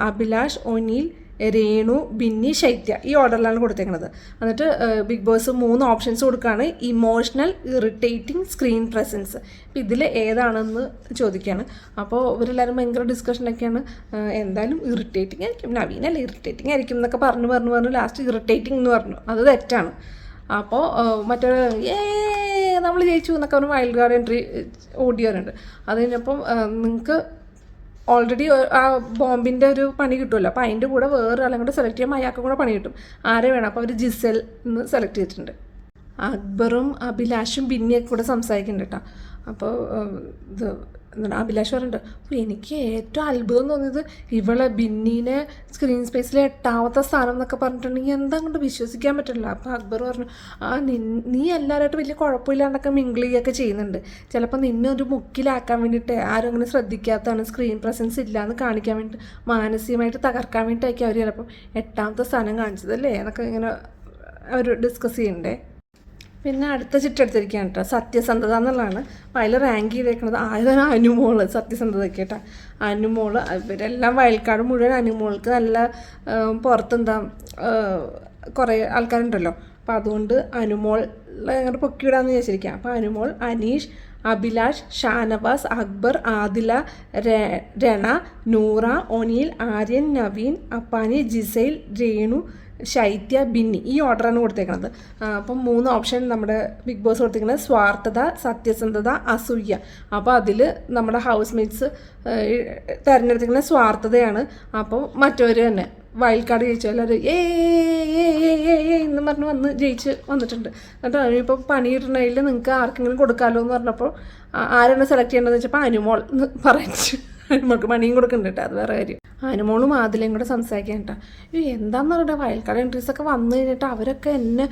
അഭിലാഷ്, ഒനീൽ, രേണു, ബിന്നി, ശൈത്യ, ഈ ഓർഡറിലാണ് കൊടുത്തേക്കുന്നത്. എന്നിട്ട് ബിഗ് ബോസ് 3 ഓപ്ഷൻസ് കൊടുക്കുകയാണ്: ഇമോഷണൽ, ഇറിറ്റേറ്റിംഗ്, സ്ക്രീൻ പ്രസൻസ്. അപ്പോൾ ഇതിൽ ഏതാണെന്ന് ചോദിക്കുകയാണ്. അപ്പോൾ ഇവരെല്ലാവരും ഭയങ്കര ഡിസ്കഷനൊക്കെയാണ്. എന്തായാലും ഇറിറ്റേറ്റിംഗ് ആയിരിക്കും, നവീനല്ലേ ഇറിറ്റേറ്റിംഗ് ആയിരിക്കും എന്നൊക്കെ പറഞ്ഞു ലാസ്റ്റ് ഇറിറ്റേറ്റിംഗ് എന്ന് പറഞ്ഞു. അത് തെറ്റാണ്. അപ്പോൾ മറ്റേ നമ്മൾ ജയിച്ചു എന്നൊക്കെ പറഞ്ഞ് വൈൽഡ് കാർഡ് എൻട്രി ഓടിയാറുണ്ട്. അത് കഴിഞ്ഞപ്പം നിങ്ങൾക്ക് ഓൾറെഡി ആ ബോംബിൻ്റെ ഒരു പണി കിട്ടുമല്ലോ, അപ്പോൾ അതിൻ്റെ കൂടെ വേറെ ആളും കൂടെ സെലക്ട് ചെയ്യുമ്പോൾ അയാൾക്കും കൂടെ പണി കിട്ടും. ആരെ വേണം? അപ്പോൾ അവർ ജിസൽ എന്ന് സെലക്ട് ചെയ്തിട്ടുണ്ട്. അക്ബറും അഭിലാഷും ബിന്നിയൊക്കെ കൂടെ സംസാരിക്കുന്നുണ്ട് കേട്ടോ. അപ്പോൾ ഇത് എന്താണ് അഭിലാഷ് പറയുന്നുണ്ട്, അപ്പോൾ എനിക്ക് ഏറ്റവും അത്ഭുതം തോന്നിയത് ഇവളെ ബിന്നീനെ സ്ക്രീൻ സ്പേസിൽ 8ാമത്തെ സ്ഥാനം എന്നൊക്കെ പറഞ്ഞിട്ടുണ്ടെങ്കിൽ എന്താ കൊണ്ട് വിശ്വസിക്കാൻ പറ്റില്ല. അപ്പോൾ അക്ബർ പറഞ്ഞു, നീ എല്ലാവരുമായിട്ട് വലിയ കുഴപ്പമില്ലാണ്ടൊക്കെ മിങ്കിൾ ചെയ്യുകയൊക്കെ ചെയ്യുന്നുണ്ട്, ചിലപ്പോൾ നിന്നെ ഒരു മുക്കിലാക്കാൻ വേണ്ടിയിട്ട് ആരും അങ്ങനെ ശ്രദ്ധിക്കാത്തതാണ്, സ്ക്രീൻ പ്രസൻസ് ഇല്ല എന്ന് കാണിക്കാൻ വേണ്ടിയിട്ട്, മാനസികമായിട്ട് തകർക്കാൻ വേണ്ടിയിട്ടായിരിക്കും അവർ ചിലപ്പം 8ാമത്തെ സ്ഥാനം കാണിച്ചതല്ലേ എന്നൊക്കെ ഇങ്ങനെ അവർ ഡിസ്കസ് ചെയ്യണ്ടേ. പിന്നെ അടുത്ത ചിട്ടെടുത്തിരിക്കുകയാണ് കേട്ടോ, സത്യസന്ധത എന്നുള്ളതാണ്. അപ്പോൾ അതിൽ റാങ്ക് ചെയ്തേക്കുന്നത് ആയതാണ് അനുമോള്. സത്യസന്ധതയ്ക്ക് കേട്ടോ, അനുമോള്. ഇവരെല്ലാം വയൽക്കാട് മുഴുവൻ അനുമോൾക്ക് നല്ല പുറത്തെന്താ കുറേ ആൾക്കാരുണ്ടല്ലോ, അപ്പോൾ അതുകൊണ്ട് അനുമോൾ അങ്ങോട്ട് പൊക്കിവിടാമെന്ന് വിചാരിച്ചിരിക്കുക. അപ്പോൾ അനുമോൾ, അനീഷ്, അഭിലാഷ്, ഷാനവാസ്, അക്ബർ, ആദില, രണ, നൂറ, ഒനീൽ, ആര്യൻ, നവീൻ, അപ്പാനി, ജിസൈൽ, രേണു, ശൈത്യ, ബിന്നി, ഈ ഓർഡറാണ് കൊടുത്തേക്കുന്നത്. അപ്പം 3 ഓപ്ഷൻ നമ്മുടെ ബിഗ് ബോസ് കൊടുത്തേക്കുന്നത്: സ്വാർത്ഥത, സത്യസന്ധത, അസൂയ. അപ്പോൾ അതിൽ നമ്മുടെ ഹൗസ് മേറ്റ്സ് തിരഞ്ഞെടുത്തിരിക്കുന്ന സ്വാർത്ഥതയാണ്. അപ്പോൾ മറ്റവർ തന്നെ വൈൽഡ് കാർഡ് ജയിച്ചു എല്ലാവരും എന്ന് പറഞ്ഞ് വന്ന് ജയിച്ച് വന്നിട്ടുണ്ട്. എന്നിട്ട് അതിനിപ്പോൾ പണി കിട്ടണതിൽ നിങ്ങൾക്ക് ആർക്കെങ്കിലും കൊടുക്കാമല്ലോ എന്ന് പറഞ്ഞപ്പോൾ ആരാണ് സെലക്ട് ചെയ്യേണ്ടതെന്ന് വെച്ചപ്പോൾ അനുമോൾ എന്ന് പറയിച്ചു. അനുമോൾക്ക് പണിയും കൊടുക്കുന്നുണ്ട് കേട്ടോ, അത് വേറെ കാര്യം. അനുമോളും ആദിലയും കൂടെ സംസാരിക്കാൻ കേട്ടോ. എന്താണെന്ന് പറയട്ടെ, വയൽക്കാട് എൻട്രീസൊക്കെ വന്നു കഴിഞ്ഞിട്ട് അവരൊക്കെ എന്നെ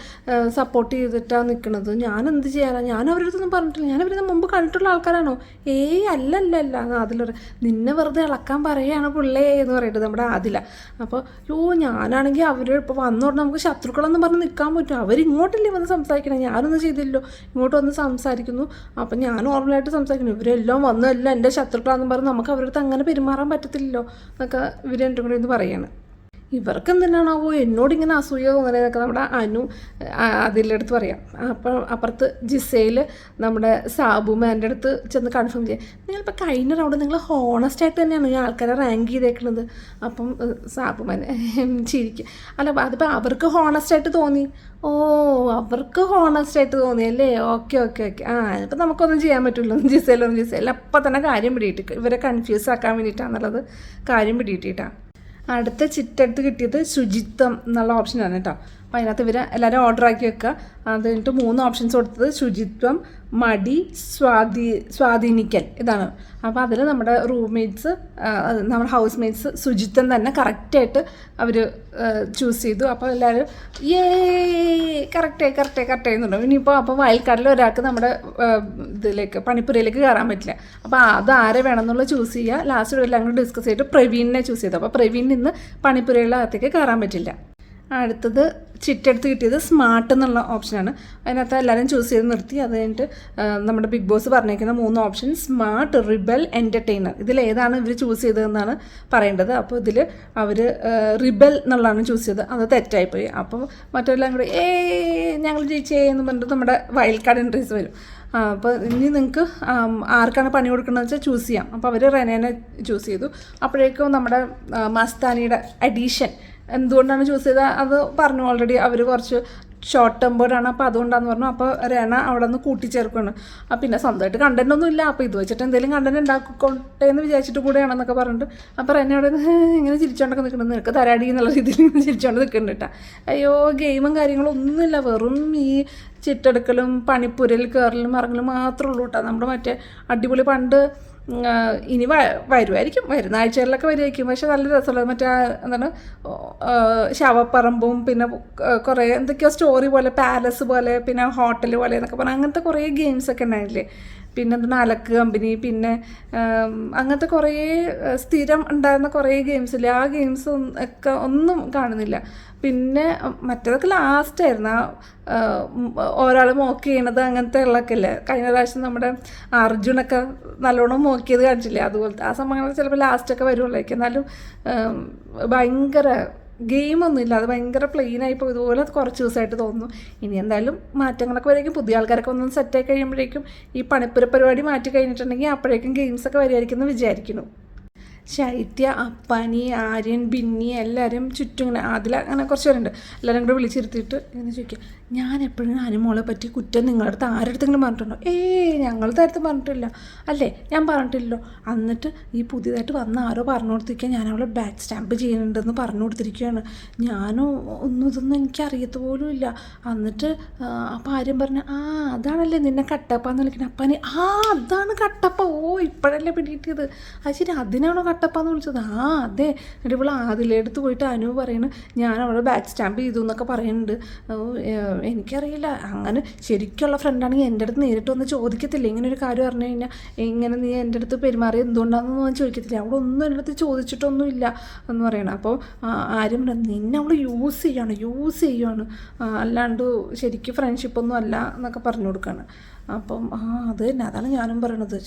സപ്പോർട്ട് ചെയ്തിട്ടാണ് നിൽക്കുന്നത്. ഞാൻ എന്ത് ചെയ്യാനാണ്? ഞാൻ അവരുടെ അടുത്തൊന്നും പറഞ്ഞിട്ടില്ല, ഞാൻ അവരുടെ മുമ്പ് കണ്ടിട്ടുള്ള ആൾക്കാരാണോ? അല്ല ആദില നിന്നെ വെറുതെ ഇളക്കാൻ പറയുകയാണ് പിള്ളേ എന്ന് പറയുന്നത് നമ്മുടെ ആദില. അപ്പോൾ ഞാനാണെങ്കിൽ അവർ ഇപ്പോൾ വന്നോണ്ട് നമുക്ക് ശത്രുക്കളെന്ന് പറഞ്ഞ് നിൽക്കാൻ പറ്റും. അവരിങ്ങോട്ടല്ലേ വന്ന് സംസാരിക്കണം, ഞാനൊന്നും ചെയ്തില്ലല്ലോ, ഇങ്ങോട്ട് വന്ന് സംസാരിക്കുന്നു. അപ്പം ഞാൻ നോർമലായിട്ട് സംസാരിക്കുന്നു, ഇവരെല്ലാം വന്നതെല്ലാം എൻ്റെ ശത്രുക്കളാണെന്ന് പറഞ്ഞ് നമുക്ക് അവരുടെ അടുത്ത് അങ്ങനെ പെരുമാറാൻ പറ്റത്തില്ലല്ലോ എന്നൊക്കെ ഇവർ രണ്ടും കൂടി എന്ന് പറയാണ്. ഇവർക്ക് എന്തിനാണാവോ എന്നോടിങ്ങനെ അസൂയ തോന്നുന്നതൊക്കെ നമ്മുടെ അനു അതിൻ്റെ അടുത്ത് പറയാം. അപ്പം അപ്പുറത്ത് ജിസയിൽ നമ്മുടെ സാബുമാൻ്റെ അടുത്ത് ചെന്ന് കൺഫേം ചെയ്യാം, നിങ്ങളിപ്പോൾ കഴിഞ്ഞ റൗണ്ട് നിങ്ങൾ ഹോണസ്റ്റായിട്ട് തന്നെയാണ് ഈ ആൾക്കാരെ റാങ്ക് ചെയ്തേക്കുന്നത്. അപ്പം സാബുമാൻ ചിരിക്കും, അല്ല അതിപ്പോൾ അവർക്ക് ഹോണസ്റ്റായിട്ട് തോന്നി. അവർക്ക് ഹോണസ്റ്റായിട്ട് തോന്നിയല്ലേ, ഓക്കെ. ഇപ്പം നമുക്കൊന്നും ചെയ്യാൻ പറ്റില്ല. ജിസയിൽ അപ്പം തന്നെ കാര്യം പിടിയിട്ട് ഇവരെ കൺഫ്യൂസ് ആക്കാൻ വേണ്ടിയിട്ടാണെന്നുള്ളത് കാര്യം പിടിയിട്ടാണ്. അടുത്ത ചിട്ടെടുത്ത് കിട്ടിയത് ശുചിത്വം എന്നുള്ള ഓപ്ഷനാണ് കേട്ടോ. അപ്പോൾ അതിനകത്ത് ഇവർ എല്ലാവരും ഓർഡർ ആക്കി വെക്കുക. അത് കഴിഞ്ഞിട്ട് 3 ഓപ്ഷൻസ് കൊടുത്തത് ശുചിത്വം, മടി, സ്വാധീനിക്കൽ, ഇതാണ്. അപ്പോൾ അതിൽ നമ്മുടെ റൂംമേറ്റ്സ്, നമ്മുടെ ഹൗസ് മേറ്റ്സ് ശുചിത്വം തന്നെ കറക്റ്റായിട്ട് അവർ ചൂസ് ചെയ്തു. അപ്പോൾ എല്ലാവരും കറക്റ്റായി എന്നുണ്ടോ. ഇനിയിപ്പോൾ അപ്പോൾ വയൽക്കാടിൽ ഒരാൾക്ക് നമ്മുടെ ഇതിലേക്ക് പണിപ്പുരയിലേക്ക് കയറാൻ പറ്റില്ല. അപ്പോൾ അത് ആരെ വേണമെന്നുള്ളത് ചൂസ് ചെയ്യുക. ലാസ്റ്റ് എല്ലാം കൂടി ഡിസ്കസ് ചെയ്തിട്ട് പ്രവീണിനെ ചൂസ് ചെയ്തു. അപ്പോൾ പ്രവീണിൽ നിന്ന് പണിപ്പുരയിലെ അകത്തേക്ക് കയറാൻ പറ്റില്ല. അടുത്തത് ചിട്ടെടുത്ത് കിട്ടിയത് സ്മാർട്ട് എന്നുള്ള ഓപ്ഷനാണ്. അതിനകത്ത് എല്ലാവരും ചൂസ് ചെയ്ത് നിർത്തി. അത് കഴിഞ്ഞിട്ട് നമ്മുടെ ബിഗ് ബോസ് പറഞ്ഞേക്കുന്ന 3 ഓപ്ഷൻ സ്മാർട്ട്, റിബൽ, എൻ്റർടൈനർ. ഇതിലേതാണ് ഇവർ ചൂസ് ചെയ്തതെന്നാണ് പറയേണ്ടത്. അപ്പോൾ ഇതിൽ അവർ റിബൽ എന്നുള്ളതാണ് ചൂസ് ചെയ്തത്. അത് തെറ്റായിപ്പോയി. അപ്പോൾ മറ്റെല്ലാം കൂടി ഞങ്ങൾ ജയിച്ചേ എന്ന് പറഞ്ഞിട്ട് നമ്മുടെ വൈൽഡ് കാർഡ് എൻട്രീസ് വരും. അപ്പോൾ ഇനി നിങ്ങൾക്ക് ആർക്കാണ് പണി കൊടുക്കണമെന്ന് വെച്ചാൽ ചൂസ് ചെയ്യാം. അപ്പോൾ അവർ റെനേനെ ചൂസ് ചെയ്തു. അപ്പോഴേക്കും നമ്മുടെ മസ്താനിയുടെ അഡീഷൻ എന്തുകൊണ്ടാണ് ചൂസ് ചെയ്തത് അത് പറഞ്ഞു. ഓൾറെഡി അവർ കുറച്ച് ഷോർട്ട് ടെമ്പേർഡാണ്, അപ്പോൾ അതുകൊണ്ടാന്ന് പറഞ്ഞു. അപ്പോൾ റെന അവിടെ നിന്ന് കൂട്ടിച്ചേർക്കുകയാണ്. പിന്നെ സ്വന്തമായിട്ട് കണ്ടന്റ് ഒന്നും ഇല്ല, അപ്പോൾ ഇത് വെച്ചിട്ട് എന്തെങ്കിലും കണ്ടന്റ് ഉണ്ടാക്കിക്കോട്ടെ എന്ന് വിചാരിച്ചിട്ട് കൂടെയാണെന്നൊക്കെ പറഞ്ഞിട്ട് അപ്പോൾ റെന അവിടെ ഇങ്ങനെ ചിരിച്ചോണ്ടൊക്കെ നിൽക്കുന്നത്, നിനക്ക് തരാടി എന്നുള്ള രീതിയിൽ ഇങ്ങനെ ചിരിച്ചോണ്ട് നിൽക്കുന്നുണ്ട് കേട്ടോ. അയ്യോ, ഗെയിമും കാര്യങ്ങളും ഒന്നുമില്ല, വെറും ഈ ചിട്ടെടുക്കലും പണിപ്പുരൽ കയറലും ഇറങ്ങലും മാത്രമേ ഉള്ളൂ കേട്ടോ. നമ്മുടെ മറ്റേ അടിപൊളി പണ്ട് ഇനി വരുമായിരിക്കും, വരുന്ന ആഴ്ചകളിലൊക്കെ വരുമായിരിക്കും. പക്ഷെ നല്ല രസമുള്ളത് മറ്റേ എന്താണ് ശവപ്പറമ്പും പിന്നെ കുറേ എന്തൊക്കെയോ സ്റ്റോറി പോലെ, പാലസ് പോലെ, പിന്നെ ഹോട്ടൽ പോലെ എന്നൊക്കെ പറഞ്ഞാൽ അങ്ങനത്തെ കുറേ ഗെയിംസൊക്കെ ഉണ്ടായില്ലേ. പിന്നെ എന്താണ് അലക്ക് കമ്പനി, പിന്നെ അങ്ങനത്തെ കുറേ സ്ഥിരം ഉണ്ടായിരുന്ന കുറേ ഗെയിംസില്ലേ, ആ ഗെയിംസ് ഒക്കെ ഒന്നും കാണുന്നില്ല. പിന്നെ മറ്റേതൊക്കെ ലാസ്റ്റായിരുന്നു, ഒരാൾ മോക്ക് ചെയ്യണത് അങ്ങനത്തെ ഉള്ളതൊക്കെ അല്ലേ. കഴിഞ്ഞ പ്രാവശ്യം നമ്മുടെ അർജുനൊക്കെ നല്ലോണം മോക്കിയത് കാണിച്ചില്ലേ, അതുപോലത്തെ ആ സംഭവങ്ങൾ ചിലപ്പോൾ ലാസ്റ്റൊക്കെ വരുള്ളായിരിക്കും. എന്നാലും ഭയങ്കര ഗെയിമൊന്നുമില്ല, അത് ഭയങ്കര പ്ലെയിനായിപ്പോൾ ഇതുപോലെ കുറച്ച് ദിവസമായിട്ട് തോന്നുന്നു. ഇനി എന്തായാലും മാറ്റങ്ങളൊക്കെ വരെയും പുതിയ ആൾക്കാരൊക്കെ ഒന്നും സെറ്റായി കഴിയുമ്പോഴേക്കും ഈ പണിപ്പുര പരിപാടി മാറ്റി കഴിഞ്ഞിട്ടുണ്ടെങ്കിൽ അപ്പോഴേക്കും ഗെയിംസൊക്കെ വരുമായിരിക്കും എന്ന് വിചാരിക്കുന്നു. ശൈത്യ, അപ്പാനി, ആര്യൻ, ബിന്നി എല്ലാവരും ചുറ്റും ഇങ്ങനെ അങ്ങനെ കുറച്ച് പേരുണ്ട്. എല്ലാവരും കൂടെ വിളിച്ചിരുത്തിയിട്ട് ഇങ്ങനെ ചോദിക്കുക, ഞാൻ എപ്പോഴും അനുമോളെ പറ്റി കുറ്റം നിങ്ങളുടെ അടുത്ത് ആരടുത്തെങ്കിലും പറഞ്ഞിട്ടുണ്ടോ? ഞങ്ങളുടെ അടുത്ത് പറഞ്ഞിട്ടില്ല. അല്ലേ, ഞാൻ പറഞ്ഞിട്ടില്ലല്ലോ. എന്നിട്ട് ഈ പുതിയതായിട്ട് വന്ന ആരോ പറഞ്ഞു കൊടുത്തിരിക്കുക ഞാൻ അവളെ ബാക്ക് സ്റ്റാമ്പ് ചെയ്യുന്നുണ്ടെന്ന് പറഞ്ഞു കൊടുത്തിരിക്കുകയാണ്. ഞാനും ഒന്നും ഇതൊന്നും എനിക്കറിയത്ത് പോലും ഇല്ല. എന്നിട്ട് അപ്പം ആര്യം പറഞ്ഞ അതാണല്ലേ നിന്നെ കട്ടപ്പാന്ന് വിളിക്കണേ. അപ്പാനി അതാണ് കട്ടപ്പ. ഇപ്പോഴല്ലേ പിടികിട്ടിയത്. അത് ശരി, അതിനാണോ കട്ടപ്പാന്ന് വിളിച്ചത്? അതെ. എന്നിട്ട് ഇപ്പോൾ ആദിലെടുത്ത് പോയിട്ട് അനു പറയുന്നു ഞാൻ അവളെ ബാക്ക് സ്റ്റാമ്പ് ചെയ്തു എന്നൊക്കെ പറയുന്നുണ്ട്. എനിക്കറിയില്ല, അങ്ങനെ ശരിക്കുള്ള ഫ്രണ്ടാണെങ്കിൽ എൻ്റെ അടുത്ത് നേരിട്ട് വന്ന് ചോദിക്കത്തില്ല. ഇങ്ങനെ ഒരു കാര്യം പറഞ്ഞു കഴിഞ്ഞാൽ ഇങ്ങനെ നീ എൻ്റെ അടുത്ത് പെരുമാറി എന്തുകൊണ്ടാണെന്ന് ഞാൻ ചോദിക്കത്തില്ല. അവിടെ ഒന്നും എൻ്റെ അടുത്ത് ചോദിച്ചിട്ടൊന്നുമില്ല എന്ന് പറയണം. അപ്പോൾ ആരും നിന്നെ അവൾ യൂസ് ചെയ്യുകയാണ് അല്ലാണ്ട് ശരിക്കും ഫ്രണ്ട്ഷിപ്പൊന്നും അല്ല എന്നൊക്കെ പറഞ്ഞു കൊടുക്കുകയാണ്. അപ്പം അത് തന്നെ, അതാണ് ഞാനും പറയണത്.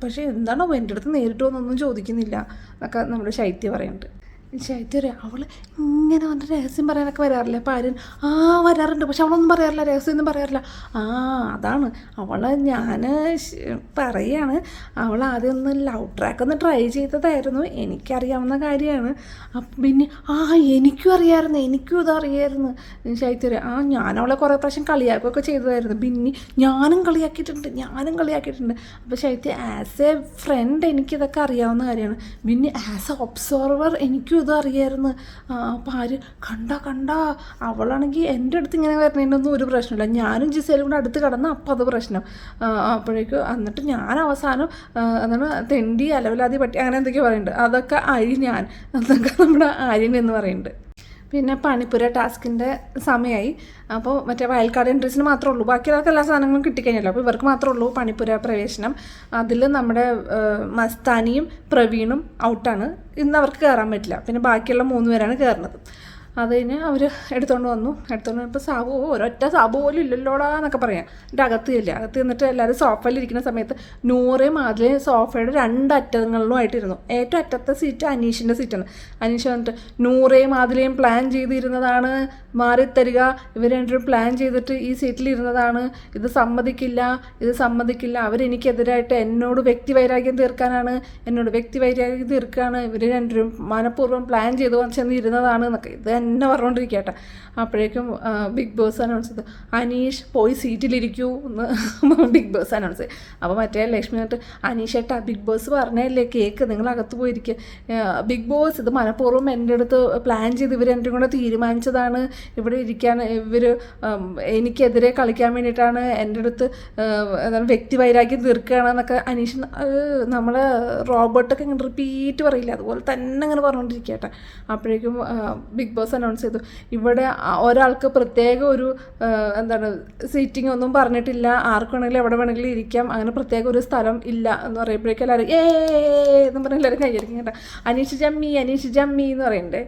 പക്ഷേ എന്താണോ എൻ്റെ അടുത്ത് നേരിട്ട് വന്നൊന്നും ചോദിക്കുന്നില്ല എന്നൊക്കെ നമ്മുടെ ശൈത്യ പറയുന്നുണ്ട്. ശൈത്യ അവൾ ഇങ്ങനെ വന്നിട്ട് രഹസ്യം പറയാനൊക്കെ വരാറില്ല. അപ്പോൾ ആരും വരാറുണ്ട്, പക്ഷെ അവളൊന്നും പറയാറില്ല, രഹസ്യമൊന്നും പറയാറില്ല. അതാണ് അവളെ ഞാൻ പറയുകയാണ്. അവൾ ആദ്യം ഒന്ന് ലവ് ട്രാക്ക് ഒന്ന് ട്രൈ ചെയ്തതായിരുന്നു, എനിക്കറിയാവുന്ന കാര്യമാണ്. അപ്പം പിന്നെ എനിക്കും ഇതറിയായിരുന്നു ശൈത്യ. ഞാൻ അവളെ കുറേ പ്രാവശ്യം കളിയാക്കുകയൊക്കെ ചെയ്തതായിരുന്നു. പിന്നെ ഞാനും കളിയാക്കിയിട്ടുണ്ട്. അപ്പോൾ ശൈത്യ ആസ് എ ഫ്രണ്ട് എനിക്കിതൊക്കെ അറിയാവുന്ന കാര്യമാണ്. പിന്നെ ആസ് എ ഒബ്സർവർ എനിക്കും ഇത് അറിയായിരുന്നു. അപ്പോൾ ആര് കണ്ട അവളാണെങ്കിൽ എൻ്റെ അടുത്ത് ഇങ്ങനെ വരുന്നതിനൊന്നും ഒരു പ്രശ്നമില്ല. ഞാനും ജിസേലും കൂടെ അടുത്ത് കിടന്ന് അപ്പം അത് പ്രശ്നം. അപ്പോഴേക്കും എന്നിട്ട് ഞാൻ അവസാനം എന്താണ് തെണ്ടി അലവലാതി പട്ടി അങ്ങനെ എന്തൊക്കെയോ പറയുന്നുണ്ട്. അതൊക്കെ ഞാൻ അതൊക്കെ നമ്മുടെ ആര്യൻ എന്ന് പറയുന്നുണ്ട്. പിന്നെ പണിപ്പുര ടാസ്കിൻ്റെ സമയമായി. അപ്പോൾ മറ്റേ വൈൽഡ് കാർഡ് എൻട്രീസിന് മാത്രമേ ഉള്ളൂ, ബാക്കിയുള്ളവർക്ക് എല്ലാ സാധനങ്ങളും കിട്ടിക്കഴിഞ്ഞല്ലോ. അപ്പോൾ ഇവർക്ക് മാത്രമേ ഉള്ളൂ പണിപ്പുര പ്രവേശനം. അതിൽ നമ്മുടെ മസ്താനിയും പ്രവീണും ഔട്ടാണ്. ഇന്ന് അവർക്ക് കയറാൻ പറ്റില്ല. പിന്നെ ബാക്കിയുള്ള 3 പേരാണ് കയറുന്നത്. അത് കഴിഞ്ഞ് അവർ എടുത്തുകൊണ്ട് വന്നപ്പോൾ സാബു ഒരൊറ്റ സാബു പോലും ഇല്ലല്ലോടാ എന്നൊക്കെ പറയാം. എൻ്റെ അകത്ത് നിന്നിട്ട് എല്ലാവരും സോഫയിലിരിക്കുന്ന സമയത്ത് നൂറേയും ആദ്യം സോഫയുടെ 2 അറ്റങ്ങളിലുമായിട്ടിരുന്നു. ഏറ്റവും അറ്റത്തെ സീറ്റ് അനീഷിൻ്റെ സീറ്റാണ്. അനീഷ് വന്നിട്ട് നൂറേയും ആദിലെയും പ്ലാൻ ചെയ്തിരുന്നതാണ്, മാറിത്തരിക, ഇവർ രണ്ടും പ്ലാൻ ചെയ്തിട്ട് ഈ സീറ്റിലിരുന്നതാണ്, ഇത് സമ്മതിക്കില്ല, അവരെനിക്കെതിരായിട്ട് എന്നോട് വ്യക്തിവൈരാഗ്യം തീർക്കുകയാണ്, ഇവർ രണ്ടും മനഃപൂർവ്വം പ്ലാൻ ചെയ്ത് ചെന്നിരുന്നതാണ് എന്നൊക്കെ ഇത് തന്നെ പറഞ്ഞുകൊണ്ടിരിക്കട്ടെ. അപ്പോഴേക്കും ബിഗ് ബോസ് അനൗൺസ് ചെയ്തു അനീഷ് പോയി സീറ്റിലിരിക്കൂ എന്ന് ബിഗ് ബോസ് അനൗൺസ് ചെയ്തു. അപ്പോൾ മറ്റേ ലക്ഷ്മി എന്നിട്ട് അനീഷേട്ടാ ബിഗ് ബോസ് പറഞ്ഞല്ലേ കേക്ക്, നിങ്ങൾ അകത്ത് പോയിരിക്കുക. ബിഗ് ബോസ് ഇത് മനഃപൂർവ്വം എൻ്റെ അടുത്ത് പ്ലാൻ ചെയ്ത് ഇവർ എൻ്റെ കൂടെ തീരുമാനിച്ചതാണ്, ഇവിടെ ഇരിക്കാൻ ഇവർ എനിക്കെതിരെ കളിക്കാൻ വേണ്ടിയിട്ടാണ് എൻ്റെ അടുത്ത് എന്താണ് വ്യക്തിവൈരാഗ്യം തീർക്കുകയാണെന്നൊക്കെ അനീഷ് നമ്മളെ റോബർട്ടൊക്കെ ഇങ്ങനെ റിപ്പീറ്റ് പറയില്ല, അതുപോലെ തന്നെ ഇങ്ങനെ പറഞ്ഞുകൊണ്ടിരിക്കട്ടെ. അപ്പോഴേക്കും ബിഗ് ബോസ് അനൗൺസ് ചെയ്തു ഇവിടെ ഒരാൾക്ക് പ്രത്യേക ഒരു എന്താണ് സീറ്റിംഗ് ഒന്നും പറഞ്ഞിട്ടില്ല, ആർക്ക് വേണമെങ്കിലും എവിടെ വേണമെങ്കിലും ഇരിക്കാം, അങ്ങനെ പ്രത്യേക ഒരു സ്ഥലം ഇല്ല എന്ന് പറയുമ്പോഴേക്കും എല്ലാവരും എന്ന് പറഞ്ഞാൽ എല്ലാവരും കൈയടിക്കും കേട്ടോ. അനീഷ് ജമ്മി എന്ന് പറയണ്ടേ.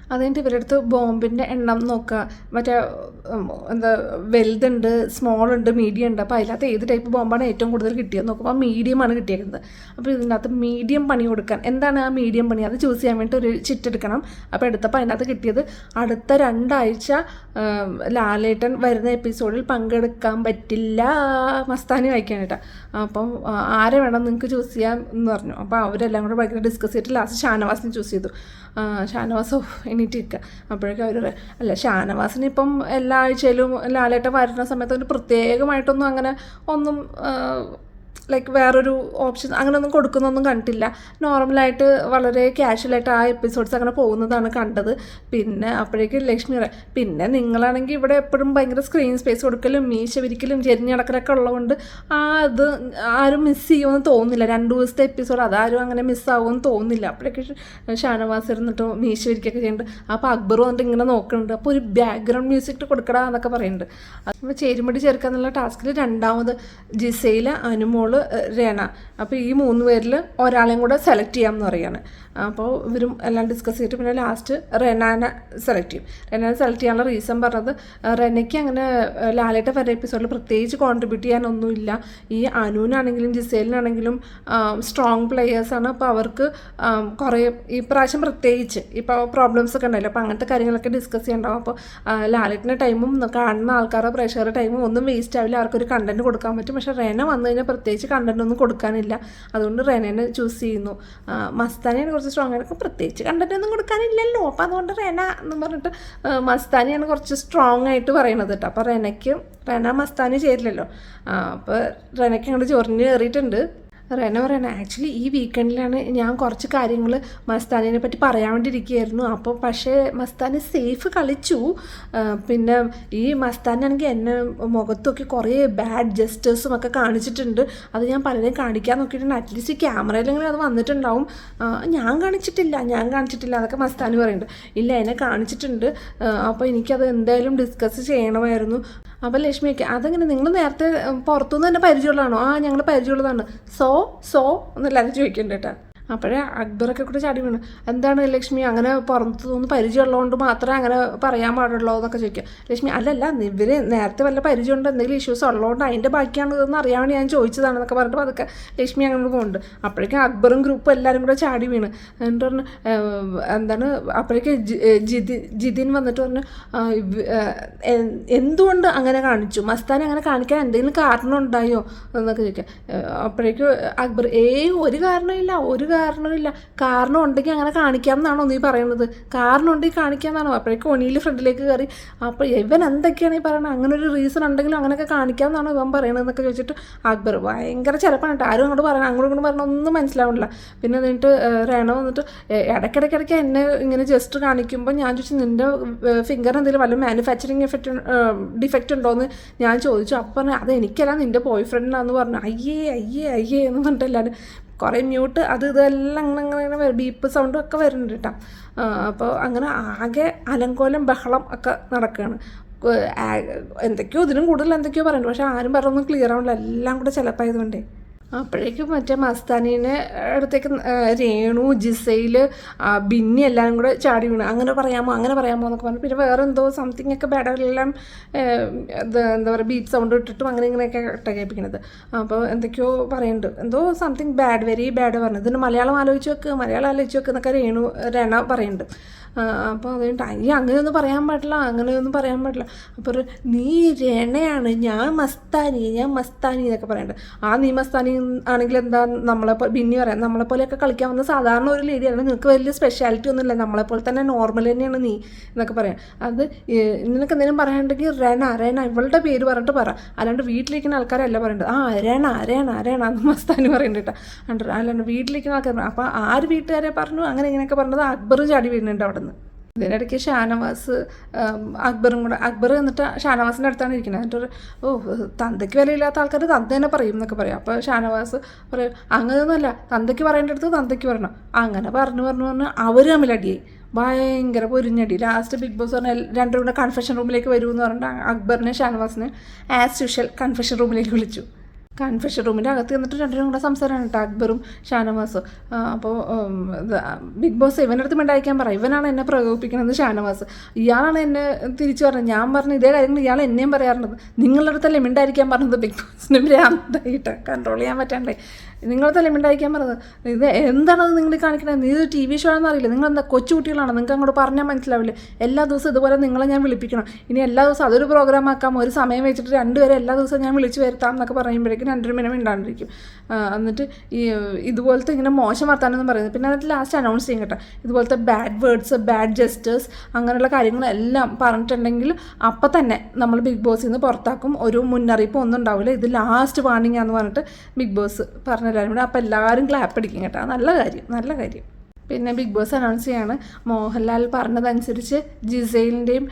അത് കഴിഞ്ഞിട്ട് ഇവരുടെ അടുത്ത് ബോംബിൻ്റെ എണ്ണം നോക്കുക, മറ്റേ എന്താ വലുതുണ്ട്, സ്മോൾ ഉണ്ട്, മീഡിയം ഉണ്ട്. അപ്പോൾ അതിനകത്ത് ഏത് ടൈപ്പ് ബോംബാണ് ഏറ്റവും കൂടുതൽ കിട്ടിയത് നോക്കുമ്പോൾ മീഡിയമാണ് കിട്ടിയേക്കുന്നത്. അപ്പോൾ ഇതിനകത്ത് മീഡിയം പണി കൊടുക്കാൻ എന്താണ് ആ മീഡിയം പണി അത് ചൂസ് ചെയ്യാൻ വേണ്ടി ഒരു ചിട്ടെടുക്കണം. അപ്പോൾ എടുത്തപ്പോൾ അതിനകത്ത് കിട്ടിയത് അടുത്ത 2 ആഴ്ച ലാലേട്ടൻ വരുന്ന എപ്പിസോഡിൽ പങ്കെടുക്കാൻ പറ്റില്ല, മസ്താനി വായിക്കാനായിട്ടാണ്. അപ്പം ആരെ വേണം നിങ്ങൾക്ക് ചൂസ് ചെയ്യാൻ എന്ന് പറഞ്ഞു. അപ്പോൾ അവരെല്ലാം കൂടെ ഭയങ്കര ഡിസ്കസ് ചെയ്തിട്ട് ലാസ്റ്റ് ഷാനവാസിനെ ചൂസ് ചെയ്തു. ഷാനവാസോ എണീറ്റ് നിൽക്കുക. അപ്പോഴേക്കും അവർ അല്ല, ഷാനവാസിന് ഇപ്പം എല്ലാ ആഴ്ചയിലും ലാലേട്ടൻ വരുന്ന സമയത്ത് ഒരു പ്രത്യേകമായിട്ടൊന്നും അങ്ങനെ ഒന്നും ലൈക്ക് വേറൊരു ഓപ്ഷൻ അങ്ങനെയൊന്നും കൊടുക്കുന്നൊന്നും കണ്ടിട്ടില്ല. നോർമലായിട്ട് വളരെ കാഷ്വലായിട്ട് ആ എപ്പിസോഡ്സ് അങ്ങനെ പോകുന്നതാണ് കണ്ടത്. പിന്നെ അപ്പോഴേക്കും ലക്ഷ്മി പിന്നെ നിങ്ങളാണെങ്കിൽ ഇവിടെ എപ്പോഴും ഭയങ്കര സ്ക്രീൻ സ്പേസ് കൊടുക്കലും മീശ വിരിക്കലും ചെരിഞ്ഞടക്കലൊക്കെ ഉള്ളതുകൊണ്ട് അത് ആരും മിസ് ചെയ്യുമെന്ന് തോന്നുന്നില്ല. 2 ദിവസത്തെ എപ്പിസോഡ് അതാരും അങ്ങനെ മിസ്സാവുമെന്ന് തോന്നുന്നില്ല. അപ്പോഴേക്കും ഷാനവാസ് ഇരുന്നിട്ട് മീശ വിരിക്കൊക്കെ ചെയ്യുന്നുണ്ട്. അപ്പോൾ അക്ബർ വന്നിട്ട് ഇങ്ങനെ നോക്കുന്നുണ്ട്. അപ്പോൾ ഒരു ബാക്ക്ഗ്രൗണ്ട് മ്യൂസിക് കൊടുക്കടാ എന്നൊക്കെ പറയുന്നുണ്ട്. അപ്പോൾ ചേരുമടി ചേർക്കുക എന്നുള്ള ടാസ്കിൽ 2ാമത് ജിസയില, അനുമോള്, രേണ. അപ്പോൾ ഈ 3 പേരിൽ ഒരാളെയും കൂടെ സെലക്ട് ചെയ്യാമെന്ന് പറയുകയാണ്. അപ്പോൾ ഇവരും എല്ലാം ഡിസ്കസ് ചെയ്തിട്ട് പിന്നെ ലാസ്റ്റ് റെനാനെ സെലക്ട് ചെയ്യും. റെനാനെ സെലക്ട് ചെയ്യാനുള്ള റീസൺ പറഞ്ഞത് റെനയ്ക്ക് അങ്ങനെ ലാലേട്ട വരെ എപ്പിസോഡിൽ പ്രത്യേകിച്ച് കോൺട്രിബ്യൂട്ട് ചെയ്യാനൊന്നുമില്ല. ഈ അനുവിനാണെങ്കിലും ജിസേലിനാണെങ്കിലും സ്ട്രോങ് പ്ലെയേഴ്സാണ്. അപ്പോൾ അവർക്ക് കുറേ ഈ പ്രാവശ്യം പ്രത്യേകിച്ച് ഇപ്പോൾ പ്രോബ്ലംസ് ഒക്കെ ഉണ്ടല്ലോ, അപ്പോൾ അങ്ങനത്തെ കാര്യങ്ങളൊക്കെ ഡിസ്കസ് ചെയ്യണ്ടാവും. അപ്പോൾ ലാലേട്ടിൻ്റെ ടൈമും കാണുന്ന ആൾക്കാരുടെ പ്രേക്ഷകരുടെ ടൈമും ഒന്നും വേസ്റ്റ് ആവില്ല, അവർക്കൊരു കണ്ടൻറ്റ് കൊടുക്കാൻ പറ്റും. പക്ഷേ റെന വന്നു കഴിഞ്ഞാൽ പ്രത്യേകിച്ച് കണ്ടൻറ്റ് ഒന്നും കൊടുക്കാനില്ല, അതുകൊണ്ട് റെനേനെ ചൂസ് ചെയ്യുന്നു. മസ്താനിയാണ് കുറച്ച് സ്ട്രോങ് ആയിട്ട്, പ്രത്യേകിച്ച് കണ്ടൻറ്റ് ഒന്നും കൊടുക്കാനില്ലല്ലോ, അപ്പോൾ അതുകൊണ്ട് റെന എന്ന് പറഞ്ഞിട്ട് മസ്താനിയാണ് കുറച്ച് സ്ട്രോങ് ആയിട്ട് പറയണത് കേട്ടോ. അപ്പോൾ റെന മസ്താനി ചേരില്ലല്ലോ, അപ്പോൾ റെനയ്ക്ക് അങ്ങോട്ട് ചൊറിഞ്ഞ് കയറിയിട്ടുണ്ട്. റെന പറയണേ ആക്ച്വലി ഈ വീക്കെൻഡിലാണ് ഞാൻ കുറച്ച് കാര്യങ്ങൾ മസ്താനിനെ പറ്റി പറയാൻ വേണ്ടിയിരിക്കുകയായിരുന്നു. അപ്പോൾ പക്ഷേ മസ്താനി സേഫ് കളിച്ചു. പിന്നെ ഈ മസ്താനാണെങ്കിൽ എന്നെ മുഖത്തൊക്കെ കുറേ ബാഡ് ജസ്റ്റേഴ്സും ഒക്കെ കാണിച്ചിട്ടുണ്ട്. അത് ഞാൻ പലരെയും കാണിക്കാൻ നോക്കിയിട്ടുണ്ട്. അറ്റ്ലീസ്റ്റ് ക്യാമറയിലെങ്കിലും അത് വന്നിട്ടുണ്ടാവും. ഞാൻ കാണിച്ചിട്ടില്ല എന്നൊക്കെ മസ്താനി പറയുന്നുണ്ട്. ഇല്ല, എന്നെ കാണിച്ചിട്ടുണ്ട്. അപ്പോൾ എനിക്കത് എന്തായാലും ഡിസ്കസ് ചെയ്യണമായിരുന്നു. അപ്പോൾ ലക്ഷ്മിയൊക്കെ അതെങ്ങനെ നിങ്ങൾ നേരത്തെ പുറത്തുനിന്ന് തന്നെ പരിചയമുള്ളതാണോ? ഞങ്ങൾ പരിചയമുള്ളതാണ്. സോ എന്നെല്ലാവരും ചോദിക്കണ്ട കേട്ടോ. അപ്പോഴേ അക്ബറൊക്കെ കൂടെ ചാടി വീണു. എന്താണ് ലക്ഷ്മി അങ്ങനെ പുറത്തു നിന്ന് പരിചയമുള്ളതുകൊണ്ട് മാത്രമേ അങ്ങനെ പറയാൻ പാടുള്ളൂ എന്നൊക്കെ ചോദിക്കുക. ലക്ഷ്മി അല്ലല്ല, ഇവർ നേരത്തെ വല്ല പരിചയമുണ്ട്, എന്തെങ്കിലും ഇഷ്യൂസ് ഉള്ളതുകൊണ്ട് അതിൻ്റെ ബാക്കിയാണ് ഇതെന്ന് അറിയാൻ വേണ്ടി ഞാൻ ചോദിച്ചതാണെന്നൊക്കെ പറഞ്ഞിട്ട് അതൊക്കെ ലക്ഷ്മി അങ്ങനെ പോകുന്നുണ്ട്. അപ്പോഴേക്കും അക്ബറും ഗ്രൂപ്പും എല്ലാവരും കൂടെ ചാടി വീണ്. എന്നിട്ട് പറഞ്ഞു എന്താണ്, അപ്പോഴേക്കും ജിതിൻ വന്നിട്ട് പറഞ്ഞു എന്തുകൊണ്ട് അങ്ങനെ കാണിച്ചു, മസ്താനെ അങ്ങനെ കാണിക്കാൻ എന്തെങ്കിലും കാരണം ഉണ്ടായോ എന്നൊക്കെ ചോദിക്കുക. അപ്പോഴേക്കും അക്ബർ ഒരു കാരണമില്ല, കാരണം ഉണ്ടെങ്കിൽ അങ്ങനെ കാണിക്കാമെന്നാണോ നീ പറയുന്നത്, കാരണം ഉണ്ടെങ്കിൽ കാണിക്കാമെന്നാണോ? അപ്പോഴേക്കും ഒനിയിൽ ഫ്രണ്ടിലേക്ക് കയറി. അപ്പോൾ ഇവൻ എന്തൊക്കെയാണ് ഈ പറയുന്നത്, അങ്ങനെ ഒരു റീസൺ ഉണ്ടെങ്കിലും അങ്ങനെയൊക്കെ കാണിക്കാമെന്നാണോ ഇവൻ പറയണതെന്നൊക്കെ ചോദിച്ചിട്ട് അക്ബർ ഭയങ്കര ചിലപ്പാണ് കേട്ടോ. ആരും അങ്ങോട്ട് പറയണം, അങ്ങോട്ടും പറഞ്ഞാൽ ഒന്നും മനസ്സിലാവില്ല. പിന്നെ എന്നിട്ട് റേണ വന്നിട്ട് ഇടയ്ക്കിടയ്ക്ക് എന്നെ ഇങ്ങനെ ജസ്റ്റ് കാണിക്കുമ്പോൾ ഞാൻ ചോദിച്ചു നിൻ്റെ ഫിംഗർ എന്തെങ്കിലും വല്ല മാനുഫാക്ചറിങ് ഡിഫക്റ്റ് ഉണ്ടോയെന്ന് ഞാൻ ചോദിച്ചു. അപ്പോൾ പറഞ്ഞു അത് എനിക്കല്ല, നിൻ്റെ ബോയ് ഫ്രണ്ടിനാന്ന് പറഞ്ഞു. അയ്യേ എന്ന് പറഞ്ഞിട്ട് എല്ലാവരും കുറേ മ്യൂട്ട് ഇതെല്ലാം അങ്ങനെ ബീപ്പ് സൗണ്ടും ഒക്കെ വരുന്നുണ്ട് കേട്ടോ. അപ്പോൾ അങ്ങനെ ആകെ അലങ്കോലം ബഹളം ഒക്കെ നടക്കുകയാണ്. എന്തൊക്കെയോ ഇതിനും കൂടുതൽ എന്തൊക്കെയോ പറയുന്നുണ്ട്, പക്ഷേ ആരും പറഞ്ഞൊന്നും ക്ലിയർ ആവില്ല, എല്ലാം കൂടെ ചിലപ്പായതുകൊണ്ടേ. അപ്പോഴേക്കും മറ്റേ മസ്താനീനെ അടുത്തേക്ക് രേണു, ജിസയിൽ, ബിന്നി എല്ലാവരും കൂടെ ചാടി വീണ്. അങ്ങനെ പറയാമോ എന്നൊക്കെ പറഞ്ഞു. പിന്നെ വേറെ എന്തോ സംതിങ് ഒക്കെ ബാഡെല്ലാം എന്താ പറയുക ബീറ്റ് സൗണ്ട് ഇട്ടിട്ടും ഇങ്ങനെയൊക്കെ കേൾപ്പിക്കണത്. അപ്പോൾ എന്തൊക്കെയോ പറയുന്നുണ്ട്, എന്തോ സംതിങ് ബാഡ്, വെരി ബാഡ് പറഞ്ഞത്. ഇതിന് മലയാളം ആലോചിച്ച് വെക്ക് എന്നൊക്കെ രേണ പറയുന്നുണ്ട്. അപ്പോൾ അതുകൊണ്ട് അങ്ങനെയൊന്നും പറയാൻ പാടില്ല. അപ്പോൾ നീ രേണയാണ്, ഞാൻ മസ്താനി എന്നൊക്കെ പറയുന്നുണ്ട്. നീ മസ്താനി ആണെങ്കിൽ എന്താ ബിന്നി പറയാം, നമ്മളെപ്പോലെയൊക്കെ കളിക്കാൻ വന്ന സാധാരണ ഒരു ലേഡിയാണ്, നിനക്ക് വലിയ സ്പെഷ്യാലിറ്റി ഒന്നുമില്ല, നമ്മളെപ്പോലെ തന്നെ നോർമൽ തന്നെയാണ് നീ എന്നൊക്കെ പറയാം. അത് നിനക്ക് എന്തെങ്കിലും പറയാനുണ്ടെങ്കിൽ റേണ ഇവളുടെ പേര് പറഞ്ഞിട്ട് പറ, അല്ലാണ്ട് വീട്ടിലിരിക്കുന്ന ആൾക്കാരല്ല പറയേണ്ടത്. രേണ എന്ന് മസ്താനി പറയുന്നുണ്ട് കേട്ടോ. അല്ലാണ്ട് വീട്ടിലിരിക്കുന്ന ആൾക്കാർ. അപ്പോൾ ആര് വീട്ടുകാരെ പറഞ്ഞു ഇങ്ങനെയൊക്കെ പറഞ്ഞത് അക്ബർ ചാടി വീഴുന്നുണ്ട് അവിടെ നിന്ന്. ഇതിനിടയ്ക്ക് ഷാനവാസ് അക്ബർ എന്നിട്ട് ഷാനവാസിൻ്റെ അടുത്താണ് ഇരിക്കുന്നത്. എന്നിട്ട് തന്തയ്ക്ക് വിലയില്ലാത്ത ആൾക്കാർ തന്ത തന്നെ പറയും എന്നൊക്കെ പറയും. അപ്പോൾ ഷാനവാസ് പറയും അങ്ങനെയൊന്നുമല്ല, തന്തയ്ക്ക് പറയേണ്ട അടുത്ത് തന്തയ്ക്ക് പറയണം. അങ്ങനെ പറഞ്ഞു അവർ തമ്മിലടിയായി, ഭയങ്കര പൊരിഞ്ഞടി. ലാസ്റ്റ് ബിഗ് ബോസ് പറഞ്ഞാൽ രണ്ടും കൂടെ കൺഫെഷൻ റൂമിലേക്ക് വരുമെന്ന് പറഞ്ഞിട്ട് അക്ബറിനെ ഷാനവാസിനെ ആസ് യൂഷ്വൽ കൺഫെഷൻ റൂമിലേക്ക് വിളിച്ചു. കൺഫെഷൻ റൂമിൻ്റെ അകത്ത് നിന്നിട്ട് രണ്ടുപേരും കൂടെ സംസാരമാണ് കേട്ടോ, അക്ബറും ഷാനവാസും. അപ്പോൾ ബിഗ് ബോസ് ഇവൻ്റെ അടുത്ത് മിണ്ടായിരിക്കാൻ പറ, ഇവനാണ് എന്നെ പ്രകോപിപ്പിക്കുന്നത് ഷാനവാസ്. ഇയാളാണ് എന്നെ തിരിച്ചു പറഞ്ഞത്. ഞാൻ പറഞ്ഞ ഇതേ കാര്യങ്ങൾ ഇയാൾ എന്നെയും പറയാറുണ്ട്. നിങ്ങളുടെ അടുത്തല്ലേ മിണ്ടായിരിക്കാൻ പറഞ്ഞത്, ബിഗ് ബോസിന് ഭ്രാന്തായിട്ട് കൺട്രോൾ ചെയ്യാൻ പറ്റാണ്ടേ. നിങ്ങൾ തന്നെ മിണ്ടായിരിക്കാൻ പറഞ്ഞത്. ഇത് എന്താണത് നിങ്ങൾ കാണിക്കണത്? നീ ഇത് ടി വി ഷോ ആണെന്ന് അറിയില്ല, നിങ്ങളെന്താ കൊച്ചു കുട്ടികളാണ്, നിങ്ങൾക്ക് അങ്ങോട്ട് പറഞ്ഞാൽ മനസ്സിലാവില്ലേ? എല്ലാ ദിവസവും ഇതുപോലെ നിങ്ങളെ ഞാൻ വിളിപ്പിക്കണം. ഇനി എല്ലാ ദിവസവും അതൊരു പ്രോഗ്രാം ആക്കാം, ഒരു സമയം വെച്ചിട്ട് രണ്ടുപേരെ എല്ലാ ദിവസവും ഞാൻ വിളിച്ച് വരുത്താം എന്നൊക്കെ പറയുമ്പോഴേക്കും 2 മിനിറ്റ് മിണ്ടാണ്ടിരിക്കും. എന്നിട്ട് ഇതുപോലത്തെ ഇങ്ങനെ മോശം വർത്താനൊന്നും പറയുന്നത്. പിന്നെ അതിൽ ലാസ്റ്റ് അനൗൺസ് ചെയ്യും കേട്ടോ, ഇതുപോലത്തെ ബാഡ് വേർഡ്സ്, ബാഡ് ജെസ്റ്റേഴ്സ്, അങ്ങനെയുള്ള കാര്യങ്ങളെല്ലാം പറഞ്ഞിട്ടുണ്ടെങ്കിൽ അപ്പം തന്നെ നമ്മൾ ബിഗ് ബോസിൽ നിന്ന് പുറത്താക്കും. ഒരു മുന്നറിയിപ്പ് ഒന്നും ഉണ്ടാവില്ല. ഇത് ലാസ്റ്റ് വാർണിംഗ് ആണെന്ന് പറഞ്ഞിട്ട് ബിഗ് ബോസ് പറഞ്ഞെല്ലാവരും കൂടെ. അപ്പോൾ എല്ലാവരും ക്ലാപ്പ് അടിക്കും കേട്ടോ. നല്ല കാര്യം, നല്ല കാര്യം. പിന്നെ ബിഗ് ബോസ് അനൗൺസ് ചെയ്യാണ്, മോഹൻലാൽ പറഞ്ഞതനുസരിച്ച് ജിസൈലിൻ്റെയും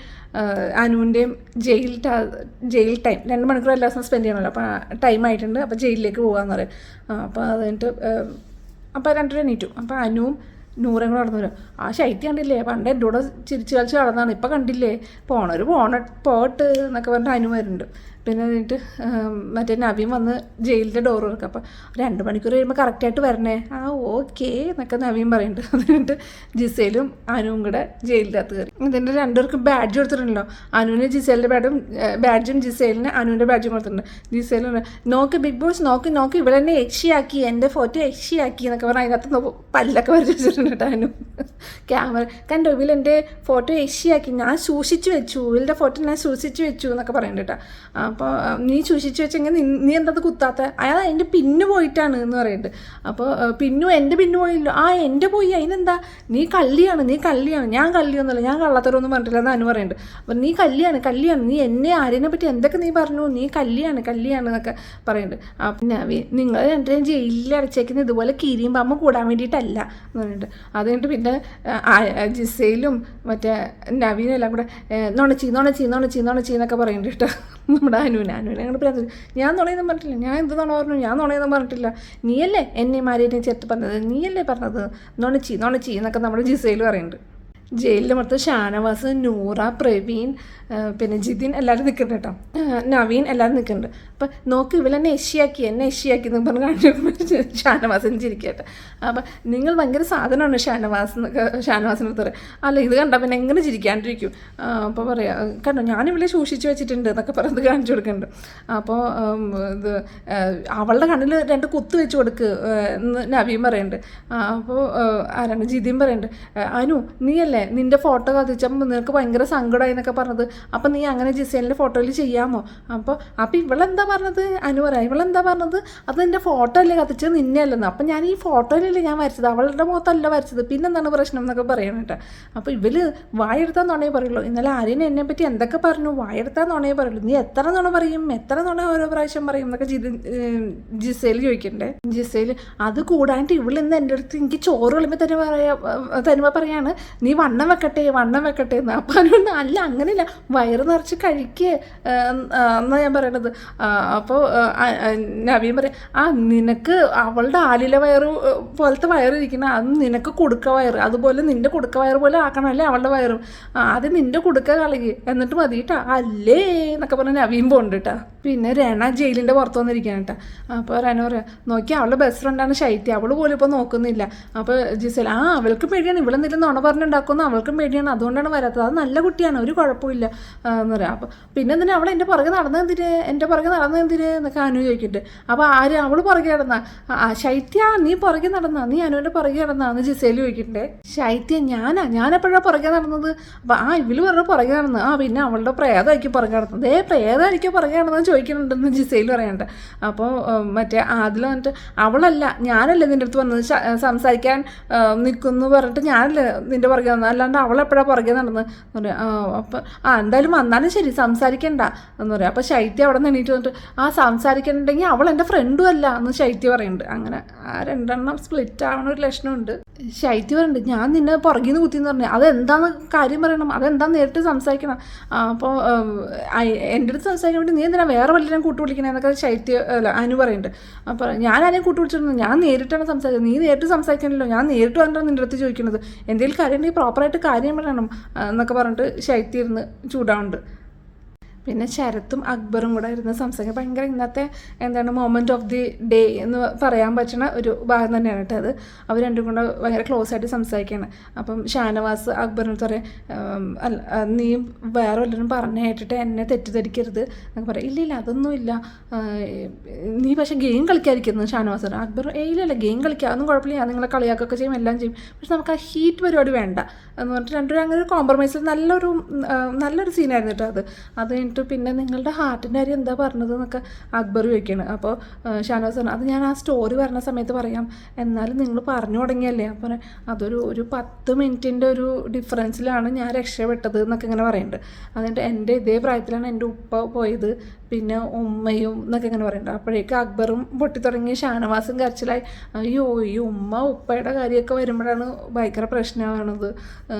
അനുവിൻ്റെയും ജയിൽ ടൈം 2 മണിക്കൂർ എല്ലാ ദിവസവും സ്പെൻഡ് ചെയ്യണമല്ലോ. അപ്പോൾ ടൈം ആയിട്ടുണ്ട്, അപ്പോൾ ജയിലിലേക്ക് പോകാമെന്ന് പറയും. അപ്പോൾ അത് കഴിഞ്ഞിട്ട് അപ്പോൾ 2 എണീറ്റു. അപ്പോൾ അനുവും നൂറും കൂടെ നടന്നു വരും. ആ ശൈത്യം കണ്ടില്ലേ, പണ്ട് എൻ്റെ കൂടെ ചിരിച്ച് കളിച്ച് നടന്നതാണ്, ഇപ്പം കണ്ടില്ലേ പോട്ട് എന്നൊക്കെ പറഞ്ഞിട്ട് അനു വരുന്നുണ്ട്. പിന്നെ എന്നിട്ട് മറ്റേ നവീൻ വന്ന് ജയിലിൻ്റെ ഡോർ തുറക്കും. അപ്പോൾ 2 മണിക്കൂർ കഴിയുമ്പോൾ കറക്റ്റായിട്ട് വരണേ, ആ ഓക്കേ എന്നൊക്കെ നവീൻ പറയുന്നുണ്ട്. അതിനിട്ട് ജിസേലും അനുവും കൂടെ ജയിലിൻ്റെ അകത്ത് കയറി. ഇതിൻ്റെ 2 പേർക്കും ബാഡ്ജ് കൊടുത്തിട്ടുണ്ടല്ലോ. അനുവിന് ജിസേലിൻ്റെ ബാഡ്ജും ജിസേലിന് അനുവിൻ്റെ ബാഡ്ജും കൊടുത്തിട്ടുണ്ട്. ജിസേലും നോക്ക് ബിഗ് ബോസ് നോക്ക് ഇവിടെ തന്നെ യക്ഷിയാക്കി, എൻ്റെ ഫോട്ടോ യക്ഷിയാക്കി എന്നൊക്കെ പറഞ്ഞാൽ അതിനകത്ത് പല്ലൊക്കെ വരച്ച് വെച്ചിട്ടുണ്ട് കേട്ടോ അനു. ക്യാമറ കണ്ടോ, ഇവൽ എൻ്റെ ഫോട്ടോ യക്ഷിയാക്കി, ഞാൻ സൂക്ഷിച്ച് വെച്ചു, ഇവളുടെ ഫോട്ടോ ഞാൻ സൂക്ഷിച്ച് വെച്ചു എന്നൊക്കെ പറയുന്നുണ്ട് കേട്ടോ. അപ്പോൾ നീ സൂക്ഷിച്ച് വെച്ചെങ്കിൽ നീ എന്തത് കുത്താത്ത, അയാൾ എൻ്റെ പിന്നു പോയിട്ടാണ് എന്ന് പറയുന്നുണ്ട്. അപ്പോൾ എൻ്റെ പിന്നു പോയില്ലോ, എൻ്റെ പോയി, അതിനെന്താ, നീ കള്ളിയാണ്, ഞാൻ കള്ളിയൊന്നുമല്ല, ഞാൻ കള്ളത്തരമൊന്നും പറഞ്ഞിട്ടില്ല എന്ന് അനു പറയുന്നുണ്ട്. അപ്പോൾ നീ കള്ളിയാണ്, നീ എന്നെ ആര്യനെ പറ്റി എന്തൊക്കെ നീ പറഞ്ഞു, നീ കള്ളിയാണ് എന്നൊക്കെ പറയുന്നുണ്ട്. അപ്പം നിങ്ങൾ 2 ജയിലിൽ അടച്ചേക്കുന്നത് ഇതുപോലെ കീരിയും പാമ്പും കൂടാൻ വേണ്ടിയിട്ടല്ല എന്ന് പറഞ്ഞിട്ട്. അത് കഴിഞ്ഞിട്ട് പിന്നെ ജിസയിലും മറ്റേ നവീനും എല്ലാം കൂടെ നുണച്ചി എന്നൊക്കെ പറയുന്നുണ്ട് കേട്ടോ. നമ്മുടെ അനുവിനെ ഞങ്ങൾ പ്രാർത്ഥിച്ചു, ഞാൻ നുണയൊന്നും പറഞ്ഞിട്ടില്ല, ഞാൻ എന്ത് നുണ പറഞ്ഞു, ഞാൻ നുണയൊന്നും പറഞ്ഞിട്ടില്ല, നീയല്ലേ എന്നെ മാരിയെ ചേർത്ത് പറഞ്ഞത്, നീയല്ലേ പറഞ്ഞത്, നുണച്ചി എന്നൊക്കെ നമ്മുടെ ജിസയിൽ പറയുന്നുണ്ട്. ജയിലിൽ മൊത്തം ഷാനവാസ്, നൂറ, പ്രവീൺ, പിന്നെ ജിതിൻ എല്ലാവരും നിൽക്കുന്നുണ്ട് കേട്ടോ, നവീൻ എല്ലാവരും നിൽക്കുന്നുണ്ട്. അപ്പം നോക്ക് ഇവലെന്നെ യക്ഷിയാക്കി എന്ന് പറഞ്ഞ് കാണിച്ചു ഷാനവാസിന് ചിരിക്കട്ടെ. അപ്പം നിങ്ങൾ ഭയങ്കര സാധനമാണ് ഷാനവാസിന് അടുത്ത് പറയാം. അല്ല ഇത് കണ്ടാൽ പിന്നെ എങ്ങനെ ചിരിക്കാണ്ടിരിക്കും. അപ്പോൾ പറയാം കണ്ടോ ഞാനിവിടെ സൂക്ഷിച്ച് വെച്ചിട്ടുണ്ട് എന്നൊക്കെ പറഞ്ഞത് കാണിച്ചു കൊടുക്കുന്നുണ്ട്. അപ്പോൾ ഇത് അവളുടെ കണ്ണിൽ 2 കുത്ത് വെച്ച് കൊടുക്ക് എന്ന് നവീൻ പറയുന്നുണ്ട്. അപ്പോൾ ആരാണ് ജിതിൻ പറയുന്നുണ്ട്, അനു നീയല്ലേ നിൻ്റെ ഫോട്ടോ കത്തിച്ചപ്പോൾ നിനക്ക് ഭയങ്കര സങ്കടമായി എന്നൊക്കെ പറഞ്ഞത്, അപ്പം നീ അങ്ങനെ ജിസേലിൻ്റെ ഫോട്ടോയിൽ ചെയ്യാമോ? അപ്പോൾ ഇവളെന്താ പറഞ്ഞത്, അനു പറയാം, ഇവളെന്താ പറഞ്ഞത്, അത് നിൻ്റെ ഫോട്ടോ അല്ലേ കത്തിച്ചത്, നിന്നെ അല്ലെന്ന്. അപ്പം ഞാൻ ഈ ഫോട്ടോയിലല്ലേ ഞാൻ വരച്ചത്, അവളുടെ മുഖത്തല്ല വരച്ചത്, പിന്നെന്താണ് പ്രശ്നം എന്നൊക്കെ പറയണം കേട്ടോ. അപ്പോൾ ഇവർ വായെടുത്താൽ നുണയെ പറയുള്ളൂ. ഇന്നലെ ആര്യൻ എന്നെ പറ്റി എന്തൊക്കെ പറഞ്ഞു, വായെടുത്താൽ നുണയെ പറയുള്ളൂ, നീ എത്ര നുണ പറയും, എത്ര നുണ ഓരോ പ്രാവശ്യം പറയും എന്നൊക്കെ ജിസേൽ ചോദിക്കണ്ടേ. ജിസേൽ അത് കൂടാണ്ട് ഇവളിന്ന് എൻ്റെ അടുത്ത് എനിക്ക് ചോറ് കളിമ്പോൾ തരുമ്പോൾ പറയാണ്, നീ വണ്ണം വെക്കട്ടെ എന്ന്. അപ്പം അതിനൊന്നും അല്ല, അങ്ങനെയില്ല, വയറ് നിറച്ച് കഴിക്കുക എന്നാണ് ഞാൻ പറയണത്. അപ്പോൾ നവീൻ പറയാം, നിനക്ക് അവളുടെ ആലിലെ വയറ് പോലത്തെ വയറിരിക്കുന്ന അത് നിനക്ക് കൊടുക്ക വയറ്, അതുപോലെ നിൻ്റെ കൊടുക്ക വയറ് പോലെ ആക്കണമല്ലേ അവളുടെ വയറും, അത് നിൻ്റെ കൊടുക്ക കളകി എന്നിട്ട് മതിയിട്ടാ അല്ലേ എന്നൊക്കെ പറഞ്ഞ് നവീൻ പോകുന്നുണ്ട് കേട്ടോ. പിന്നെ രണ ജയിലിൻ്റെ പുറത്ത് വന്നിരിക്കുകയാണ് കേട്ടോ. അപ്പോൾ രണ പറയാം, നോക്കി അവളുടെ ബെസ്റ്റ് ഫ്രണ്ടാണ് ശൈത്യ, അവൾ പോലും ഇപ്പോൾ നോക്കുന്നില്ല. അപ്പോൾ ജിസേൽ അവൾക്ക് പേടിയാണ്, ഇവളെന്തെങ്കിലും നുണ പറഞ്ഞുണ്ടാക്കുന്നു, അവൾക്കും പേടിയാണ്, അതുകൊണ്ടാണ് വരാത്തത്, അത് നല്ല കുട്ടിയാണ്, ഒരു കുഴപ്പമില്ല എന്ന് പറയാം. അപ്പോൾ പിന്നെ എന്തിനാ അവൾ എൻ്റെ പുറകെ നടന്നതെന്തിന് എന്നൊക്കെ അനു ചോദിക്കട്ടെ. അപ്പോൾ അവൾ പുറകെ നടന്ന, ശൈത്യ നീ പുറകെ നടന്ന, നീ അനുവിൻ്റെ പുറകെ നടന്നാന്ന് ജിസേൽ ചോദിക്കട്ടെ. ശൈത്യ ഞാനെപ്പോഴാണ് പുറകെ നടന്നത്? അപ്പോൾ ഇവള് പറഞ്ഞ പുറകെ നടന്ന്, പിന്നെ അവളുടെ പ്രേതമായിരിക്കും പുറകെ നടന്നത്, പ്രേതമായിരിക്കും പുറകെ നടന്നതെന്ന് ചോദിക്കുന്നുണ്ടെന്ന് ജിസേൽ പറയണ്ട. അപ്പോൾ മറ്റേ അതിൽ വന്നിട്ട് അവളല്ല ഞാനല്ലേ നിൻ്റെ അടുത്ത് വന്നത് സംസാരിക്കാൻ നിൽക്കുന്നു പറഞ്ഞിട്ട് ഞാനല്ലേ നിൻ്റെ പുറകെ നടന്നത്, അല്ലാണ്ട് അവളെപ്പോഴാണ് പുറകെ നടന്നത് എന്ന് പറയാം. അപ്പം എന്തായാലും വന്നാലും ശരി സംസാരിക്കണ്ട എന്ന് പറയാം. അപ്പോൾ ശൈത്യ അവിടെ നിന്ന് എണീറ്റ് വന്നിട്ട് സംസാരിക്കണമെങ്കിൽ അവൾ എൻ്റെ ഫ്രണ്ടും അല്ല എന്ന് ശൈത്യ പറയുന്നുണ്ട്. അങ്ങനെ 2 സ്പ്ലിറ്റ് ആവണ ഒരു ലക്ഷണമുണ്ട്. ശൈത്യ പറയുന്നുണ്ട്, ഞാൻ നിന്നെ പുറകിൽ നിന്ന് കുത്തിയെന്ന് പറഞ്ഞു, അതെന്താന്ന് കാര്യം പറയണം, അതെന്താന്ന് നേരിട്ട് സംസാരിക്കണം. അപ്പോൾ എൻ്റെ അടുത്ത് സംസാരിക്കാൻ വേണ്ടി നീ എന്തിനാ വേറെ വല്ലവരും കൂട്ടുപിടിക്കണേ എന്നൊക്കെ അനു പറയുന്നുണ്ട്. അപ്പോൾ ഞാൻ ആരെയും കൂട്ടുപിടിച്ചിരുന്നു, ഞാൻ നേരിട്ടാണ് സംസാരിക്കുന്നത്, നീ നേരിട്ട് സംസാരിക്കണമല്ലോ, ഞാൻ നേരിട്ട് വന്നിട്ടാണ് നിൻ്റെ അടുത്ത് ചോദിക്കുന്നത്, എന്തെങ്കിലും കാര്യം ഉണ്ടെങ്കിൽ പ്രോപ്പറായിട്ട് കാര്യം പറയണം എന്നൊക്കെ പറഞ്ഞിട്ട് ശൈത്യ ഇരുന്ന് ചൂടാവുന്നുണ്ട്. പിന്നെ ശരത്തും അക്ബറും കൂടെ ഇരുന്ന് സംസാരിക്കുക ഭയങ്കര ഇന്നത്തെ എന്താണ് മൊമെൻറ്റ് ഓഫ് ദി ഡേ എന്ന് പറയാൻ പറ്റുന്ന ഒരു ഭാഗം തന്നെയാണ് കേട്ടോ അത്. അവർ രണ്ടും കൂടെ ഭയങ്കര ക്ലോസ് ആയിട്ട് സംസാരിക്കുകയാണ്. അപ്പം ഷാനവാസ് അക്ബറിനടുത്ത് പറയും, നീ വേറെ വല്ലതും പറഞ്ഞു കേട്ടിട്ട് എന്നെ തെറ്റിദ്ധരിക്കരുത് എന്നൊക്കെ പറയാം. ഇല്ല അതൊന്നുമില്ല, നീ പക്ഷേ ഗെയിം കളിക്കാതിരിക്കുന്നു ഷാനവാസ് പറഞ്ഞു. അക്ബർ ഇല്ല ഗെയിം കളിക്കുക അതൊന്നും കുഴപ്പമില്ല, ഞാൻ നിങ്ങളെ കളിയാക്കൊക്കെ ചെയ്യും എല്ലാം ചെയ്യും, പക്ഷെ നമുക്ക് ആ ഹീറ്റ് പരിപാടി വേണ്ട എന്ന് പറഞ്ഞിട്ട് രണ്ടുപേരും അങ്ങനെ ഒരു കോംപ്രമൈസിൽ നല്ലൊരു സീനായിരുന്നു കേട്ടോ അത്. അത് കഴിഞ്ഞിട്ട് പിന്നെ നിങ്ങളുടെ ഹാർട്ടിൻ്റെ കാര്യം എന്താ പറഞ്ഞത് എന്നൊക്കെ അക്ബർ ചോദിക്കുകയാണ്. അപ്പോൾ ഷാനവാസ് പറഞ്ഞു, അത് ഞാൻ ആ സ്റ്റോറി പറഞ്ഞ സമയത്ത് പറയാം, എന്നാലും നിങ്ങൾ പറഞ്ഞു തുടങ്ങിയല്ലേ. അപ്പോൾ ഒരു 10 മിനിറ്റിൻ്റെ ഒരു ഡിഫറൻസിലാണ് ഞാൻ രക്ഷപ്പെട്ടത് എന്നൊക്കെ ഇങ്ങനെ പറയുന്നുണ്ട്. അതുകൊണ്ട് എൻ്റെ ഇതേ പ്രായത്തിലാണ് എൻ്റെ ഉപ്പ പോയത്, പിന്നെ ഉമ്മയും എന്നൊക്കെ ഇങ്ങനെ പറയുന്നുണ്ട്. അപ്പോഴേക്ക് അക്ബറും പൊട്ടിത്തുടങ്ങി, ഷാനവാസും കരച്ചിലായി. അയ്യോ ഈ ഉമ്മ ഉപ്പയുടെ കാര്യമൊക്കെ വരുമ്പോഴാണ് ഭയങ്കര പ്രശ്നമാണത്,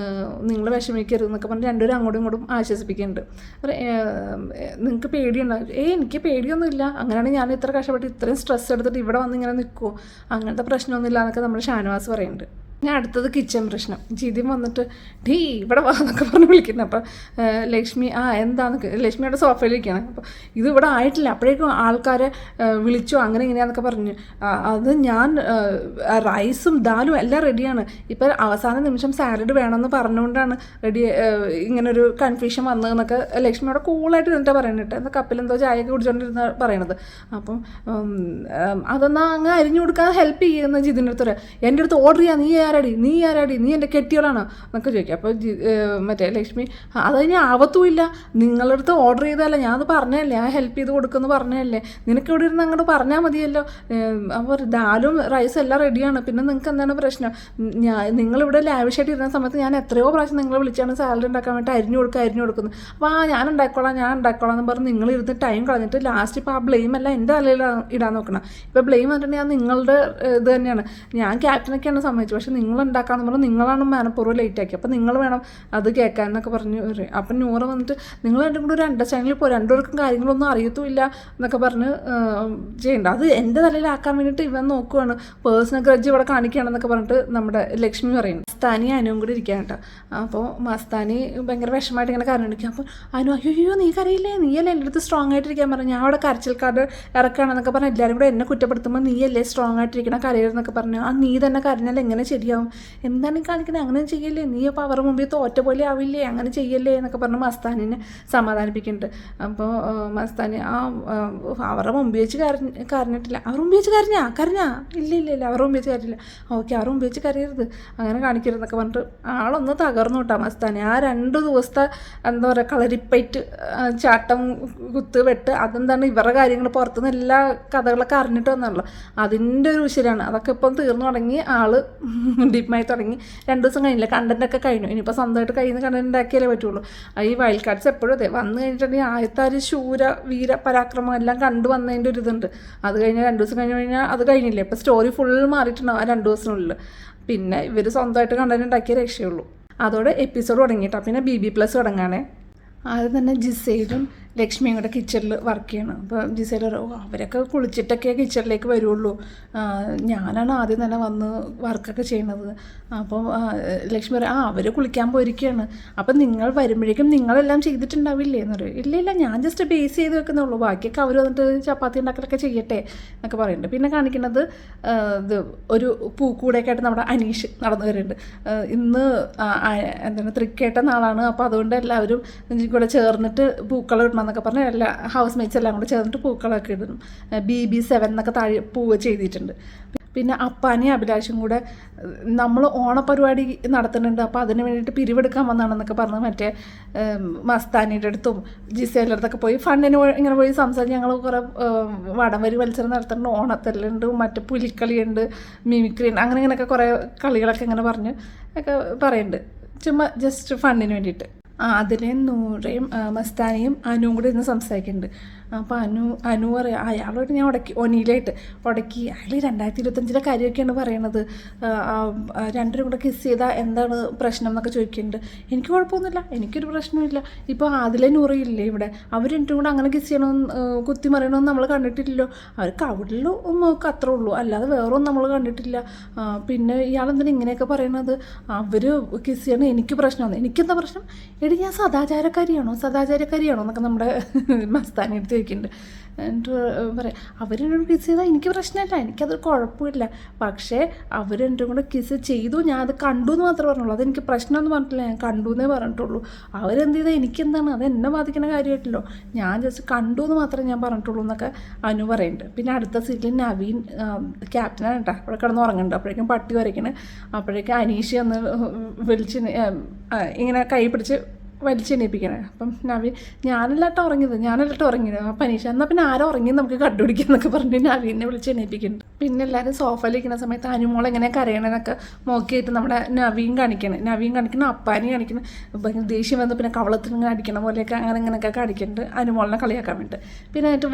നിങ്ങൾ വിഷമിക്കരുത് എന്നൊക്കെ പറഞ്ഞ് രണ്ടുപേരും അങ്ങോട്ടും ഇങ്ങോട്ടും ആശ്വസിപ്പിക്കുന്നുണ്ട്. നിങ്ങൾക്ക് പേടിയുണ്ടാവും? എനിക്ക് പേടിയൊന്നുമില്ല, അങ്ങനെയാണെങ്കിൽ ഞാൻ ഇത്ര കഷ്ടപ്പെട്ട് ഇത്രയും സ്ട്രെസ് എടുത്തിട്ട് ഇവിടെ വന്ന് ഇങ്ങനെ നിൽക്കുമോ, അങ്ങനത്തെ പ്രശ്നമൊന്നുമില്ല എന്നൊക്കെ നമ്മുടെ ഷാനവാസ് പറയുന്നുണ്ട്. ഞാൻ അടുത്തത് കിച്ചൺ പ്രശ്നം. ജിതിൻ വന്നിട്ട് ഇവിടെ വാ എന്നൊക്കെ പറഞ്ഞ് വിളിക്കുന്നത്. അപ്പം ലക്ഷ്മി എന്താന്നൊക്കെ ലക്ഷ്മിയുടെ സോഫയിലിരിക്കുകയാണ്. അപ്പോൾ ഇത് ഇവിടെ ആയിട്ടില്ല, അപ്പോഴേക്കും ആൾക്കാരെ വിളിച്ചോ അങ്ങനെ ഇങ്ങനെയാന്നൊക്കെ പറഞ്ഞു. അത് ഞാൻ റൈസും ദാലും എല്ലാം റെഡിയാണ്, ഇപ്പം അവസാന നിമിഷം സാലഡ് വേണമെന്ന് പറഞ്ഞുകൊണ്ടാണ് ഇങ്ങനൊരു കൺഫ്യൂഷൻ വന്നതെന്നൊക്കെ ലക്ഷ്മിയോടെ കൂളായിട്ട് എന്നിട്ട് പറയുന്നുണ്ട്. എന്നാൽ കപ്പിലെന്തോ ചായയൊക്കെ കുടിച്ചോണ്ടിരുന്ന പറയണത്. അപ്പം അതൊന്നാ അങ്ങ് അരിഞ്ഞു കൊടുക്കാൻ ഹെൽപ്പ് ചെയ്യുന്ന ജിതിൻ്റെ അടുത്ത് പറയാം, എൻ്റെ അടുത്ത് ഓർഡർ ചെയ്യാൻ നീ ആരാടി നീ എൻ്റെ കെട്ടിയോളാണോ എന്നൊക്കെ ചോദിക്കുക. അപ്പോൾ മറ്റേ ലക്ഷ്മി അതതിന് ആവത്തുമില്ല, നിങ്ങളുടെ അടുത്ത് ഓർഡർ ചെയ്തതല്ല, ഞാനത് പറഞ്ഞതല്ലേ, ഞാൻ ഹെൽപ്പ് ചെയ്ത് കൊടുക്കുമെന്ന് പറഞ്ഞതല്ലേ, നിനക്ക് ഇവിടെ ഇരുന്ന് അങ്ങോട്ട് പറഞ്ഞാൽ മതിയല്ലോ. അപ്പോൾ ദാലും റൈസും എല്ലാം റെഡിയാണ്, പിന്നെ നിങ്ങൾക്ക് എന്താണ് പ്രശ്നം? നിങ്ങളിവിടെ ലാവിഷായിട്ട് ഇരുന്ന സമയത്ത് ഞാൻ എത്രയോ പ്രാവശ്യം നിങ്ങളെ വിളിച്ചാണ് സാലഡ് ഉണ്ടാക്കാൻ വേണ്ടി അരിഞ്ഞു കൊടുക്കുന്നു. അപ്പോൾ ഞാൻ ഉണ്ടാക്കോളാം എന്ന് പറഞ്ഞ് നിങ്ങൾ ഇരുന്ന് ടൈം കളഞ്ഞിട്ട് ലാസ്റ്റ് ഇപ്പോൾ ആ ബ്ലെയിം എല്ലാം എൻ്റെ തലയിൽ ഇടാൻ നോക്കണം. ഇപ്പോൾ ബ്ലെയിം വന്നിട്ടുണ്ടെങ്കിൽ നിങ്ങളുടെ ഇത് തന്നെയാണ്. ഞാൻ ക്യാപ്റ്റനൊക്കെയാണ് സമ്മതിച്ചു, പക്ഷേ നിങ്ങൾ ഉണ്ടാക്കാമെന്ന് പറഞ്ഞാൽ നിങ്ങളാണ് മനഃപൂർവ്വം ലേറ്റ് ആക്കി, അപ്പോൾ നിങ്ങൾ വേണം അത് കേൾക്കാൻ എന്നൊക്കെ പറഞ്ഞു. അപ്പം നൂറ് വന്നിട്ട് നിങ്ങൾ രണ്ടും കൂടി ഒരു അണ്ടർസ്റ്റാൻഡിൽ പോയി, രണ്ടുപേർക്കും കാര്യങ്ങളൊന്നും അറിയത്തുമില്ല എന്നൊക്കെ പറഞ്ഞ് ചെയ്യണ്ട, അത് എൻ്റെ തലയിലാക്കാൻ വേണ്ടിയിട്ട് ഇവൻ നോക്കുവാണ്, പേഴ്സണൽ ഗ്രഡ്ജ് ഇവിടെ കാണിക്കുകയാണെന്നൊക്കെ പറഞ്ഞിട്ട് നമ്മുടെ ലക്ഷ്മി പറയുന്നു. മസ്താനി അനുവും കൂടി ഇരിക്കാൻ കേട്ടോ. അപ്പോൾ മസ്താനി ഭയങ്കര വിഷമമായിട്ട് ഇങ്ങനെ കരഞ്ഞിരിക്കുക. അപ്പോൾ അനു അയ്യോ നീ കരയില്ലേ, നീയല്ലേ എൻ്റെ അടുത്ത് സ്ട്രോങ് ആയിട്ടിരിക്കാൻ പറഞ്ഞു, ഞാൻ അവിടെ കരച്ചിൽ കാർഡ് ഇറക്കുകയാണെന്നൊക്കെ പറഞ്ഞാൽ എല്ലാവരും കൂടെ എന്നെ കുറ്റപ്പെടുത്തുമ്പോൾ നീയല്ലേ സ്ട്രോങ് ആയിട്ടിരിക്കണം കരയരുതെന്നൊക്കെ പറഞ്ഞു. നീ തന്നെ കരഞ്ഞാൽ എങ്ങനെ ശരിയാവും, എന്താണ് ഈ കാണിക്കുന്നത്, അങ്ങനെ ചെയ്യല്ലേ, നീ അപ്പോൾ അവരുടെ മുമ്പിൽ തോറ്റ പോലെ ആവില്ലേ, അങ്ങനെ ചെയ്യല്ലേ എന്നൊക്കെ പറഞ്ഞ് മസ്താനിനെ സമാധാനിപ്പിക്കുന്നുണ്ട്. അപ്പോൾ മസ്താനി അവരുടെ മുമ്പിൽ വെച്ച് കരഞ്ഞിട്ടില്ല, അവർ മുമ്പിൽ വെച്ച് കരഞ്ഞാ ഇല്ല അവരുടെ മുമ്പിൽ വെച്ച് കരഞ്ഞില്ല, ഓക്കെ അവരുടെ മുമ്പിൽ വെച്ച് കരയരുത്, അങ്ങനെ കാണിക്കരുതെന്നൊക്കെ പറഞ്ഞിട്ട് ആളൊന്ന് തകർന്നു കേട്ടോ മസ്താനി. ആ 2 ദിവസത്തെ എന്താ പറയുക കളരിപ്പയറ്റ് ചാട്ടം കുത്ത് വെട്ട് അതെന്താണ് ഇവരുടെ കാര്യങ്ങൾ പുറത്തുനിന്ന് എല്ലാ കഥകളൊക്കെ അറിഞ്ഞിട്ട് വന്നാണല്ലോ, അതിൻ്റെ ഒരു ഉശിരാണ്. അതൊക്കെ ഇപ്പം തീർന്നു തുടങ്ങി, ആള് ഡീപ്പായി തുടങ്ങി. 2 ദിവസം കഴിഞ്ഞില്ല, കണ്ടൻറ്റൊക്കെ കഴിഞ്ഞു, ഇനിയിപ്പോൾ സ്വന്തമായിട്ട് കയ്യിൽ നിന്ന് കണ്ടന്റ് ഉണ്ടാക്കിയാലേ പറ്റുള്ളൂ. ഈ വൈൽഡ് കാർഡ്സ് എപ്പോഴും അതെ വന്നു കഴിഞ്ഞിട്ടുണ്ടെങ്കിൽ ആദ്യത്തെ ശൂര വീര പരാക്രമം എല്ലാം കണ്ടു വന്നതിൻ്റെ ഒരു ഇതുണ്ട്. അത് കഴിഞ്ഞാൽ 2 ദിവസം കഴിഞ്ഞാൽ അത് കഴിഞ്ഞില്ലേ, ഇപ്പോൾ സ്റ്റോറി ഫുൾ മാറിയിട്ടുണ്ടാവും ആ 2 ദിവസത്തിനുള്ളിൽ. പിന്നെ ഇവർ സ്വന്തമായിട്ട് കണ്ടന്റ് ഉണ്ടാക്കിയ രക്ഷയുള്ളൂ. അതോടെ എപ്പിസോഡ് തുടങ്ങിയിട്ടോ. പിന്നെ BB+ തുടങ്ങാണേ. ആദ്യം തന്നെ ജിസയിലും ലക്ഷ്മിയും കൂടെ കിച്ചണിൽ വർക്ക് ചെയ്യണം. അപ്പോൾ ജിസയിൽ അവരൊക്കെ കുളിച്ചിട്ടൊക്കെ കിച്ചണിലേക്ക് വരുള്ളൂ, ഞാനാണ് ആദ്യം തന്നെ വന്ന് വർക്കൊക്കെ ചെയ്യണത്. അപ്പോൾ ലക്ഷ്മി പറയും അവർ കുളിക്കാൻ പോയിരിക്കുകയാണ്, അപ്പം നിങ്ങൾ വരുമ്പോഴേക്കും നിങ്ങളെല്ലാം ചെയ്തിട്ടുണ്ടാവില്ലേ എന്ന് പറയും. ഇല്ല ഞാൻ ജസ്റ്റ് ബേസ് ചെയ്ത് വെക്കുന്നുള്ളൂ, ബാക്കിയൊക്കെ അവർ വന്നിട്ട് ചപ്പാത്തി ഉണ്ടാക്കലൊക്കെ ചെയ്യട്ടെ എന്നൊക്കെ പറയുന്നുണ്ട്. പിന്നെ കാണിക്കുന്നത് ഇത് ഒരു പൂക്കൂടെയൊക്കെ ആയിട്ട് നമ്മുടെ അനീഷ് നടന്നു വരുന്നുണ്ട്. ഇന്ന് എന്താണ് തൃക്കേട്ട നാളാണ്, അപ്പോൾ അതുകൊണ്ട് എല്ലാവരും കൂടെ ചേർന്നിട്ട് പൂക്കളം ഇടണം എന്നൊക്കെ പറഞ്ഞ് എല്ലാ ഹൗസ് മേറ്റ്സ് എല്ലാം കൂടെ ചേർന്നിട്ട് പൂക്കളൊക്കെ ഇടുന്നു. BB7 എന്നൊക്കെ താഴെ പൂവ് ചെയ്തിട്ടുണ്ട്. പിന്നെ അപ്പാനെയും അഭിലാഷും കൂടെ നമ്മൾ ഓണപരിപാടി നടത്തുന്നുണ്ട്, അപ്പോൾ അതിന് വേണ്ടിയിട്ട് പിരിവെടുക്കാൻ വന്നതാണെന്നൊക്കെ പറഞ്ഞ് മറ്റേ മസ്താനിയുടെ അടുത്തും ജിസേലിൻ്റെ അടുത്തൊക്കെ പോയി ഫണ്ടിന് ഇങ്ങനെ പോയി സംസാരിച്ച് ഞങ്ങൾ കുറേ വടംവലി മത്സരം നടത്തുന്നുണ്ട്, ഓണത്തല്ലുണ്ട്, മറ്റേ പുലിക്കളിയുണ്ട്, മിമിക്രി ഉണ്ട്, അങ്ങനെ ഇങ്ങനെയൊക്കെ കുറേ കളികളൊക്കെ ഇങ്ങനെ പറഞ്ഞ് ഒക്കെ പറയുന്നുണ്ട്, ചുമ്മാ ജസ്റ്റ് ഫണ്ടിന് വേണ്ടിയിട്ട്. അതിലെ നൂറയും മസ്താനിയും അനുവും കൂടി ഇന്ന് സംസാരിക്കുന്നുണ്ട്. അപ്പോൾ അനു പറയാം അയാളോട് ഞാൻ ഒനിയിലായിട്ട് ഉടക്കി അയാൾ 2025 കാര്യമൊക്കെയാണ് പറയണത്. രണ്ടുപേരും കൂടെ കിസ് ചെയ്താൽ എന്താണ് പ്രശ്നം എന്നൊക്കെ ചോദിക്കുന്നുണ്ട്. എനിക്ക് കുഴപ്പമൊന്നുമില്ല, എനിക്കൊരു പ്രശ്നമില്ല. ഇപ്പോൾ ആദിലെ നൂറിയില്ലേ ഇവിടെ, അവർ രണ്ടും കൂടെ അങ്ങനെ കിസ് ചെയ്യണമെന്ന് കുത്തി മറിയണമെന്ന് നമ്മൾ കണ്ടിട്ടില്ലല്ലോ. അവർക്ക് അവിടെയുള്ളൂ നോക്ക് അത്രേ ഉള്ളൂ, അല്ലാതെ വേറൊന്നും നമ്മൾ കണ്ടിട്ടില്ല. പിന്നെ ഇയാളെന്തിനാ ഇങ്ങനെയൊക്കെ പറയണത്? അവർ കിസ് ചെയ്യണം എനിക്ക് പ്രശ്നമാണ്. എനിക്കെന്താ പ്രശ്നം? എടി ഞാൻ സദാചാരക്കാരിയാണോ എന്നൊക്കെ നമ്മുടെ മസ്താനി എടുത്ത് ചോദിക്കുന്നുണ്ട്. എന്നിട്ട് പറയാം അവരെന്നോട് കിസ് ചെയ്താൽ എനിക്ക് പ്രശ്നമില്ല, എനിക്കത് കുഴപ്പമില്ല. പക്ഷേ അവരെൻ്റെ കൂടെ കിസ് ചെയ്തു, ഞാൻ അത് കണ്ടു എന്ന് മാത്രമേ പറഞ്ഞുള്ളൂ. അതെനിക്ക് പ്രശ്നമൊന്നും പറഞ്ഞിട്ടില്ല, ഞാൻ കണ്ടു എന്നേ പറഞ്ഞിട്ടുള്ളൂ. അവരെന്ത് ചെയ്താൽ എനിക്കെന്താണ്? അത് എന്നെ ബാധിക്കുന്ന കാര്യമായിട്ടല്ലോ, ഞാൻ ജസ്റ്റ് കണ്ടു എന്ന് മാത്രമേ ഞാൻ പറഞ്ഞിട്ടുള്ളൂ എന്നൊക്കെ അനു പറയുന്നുണ്ട്. പിന്നെ അടുത്ത സീറ്റിൽ നവീൻ ക്യാപ്റ്റനാണ് കേട്ടോ, അവിടെ കിടന്ന് ഉറങ്ങുന്നുണ്ട്. അപ്പോഴേക്കും പട്ടി വരയ്ക്കണേ. അപ്പോഴേക്കും അനീഷ് വന്ന് വിളിച്ച് ഇങ്ങനെ കൈ പിടിച്ച് വലിച്ചെണീപ്പിക്കണേ. അപ്പം നവീൻ ഞാനല്ലാട്ടോ ഉറങ്ങിയത്. അപ്പം അനീഷ എന്നാൽ പിന്നെ ആരോ ഉറങ്ങി നമുക്ക് കണ്ടുപിടിക്കാം എന്നൊക്കെ പറഞ്ഞ് നവീനെ വിളിച്ചെണീപ്പിക്കുന്നുണ്ട്. പിന്നെ എല്ലാവരും സോഫയിലിരിക്കുന്ന സമയത്ത് അനുമോൾ എങ്ങനെ കരയണമെന്നൊക്കെ നോക്കിയിട്ട് നമ്മുടെ നവീൻ കാണിക്കണം, അപ്പാനി കാണിക്കണം. ഭയങ്കര ദേഷ്യം വന്ന് പിന്നെ കവളത്തിനിങ്ങനെ അടിക്കണ പോലെയൊക്കെ ഇങ്ങനെയൊക്കെ കാണിക്കുന്നുണ്ട് അനുമോളിനെ കളിയാക്കാൻ വേണ്ടി. പിന്നെ എന്നിട്ട്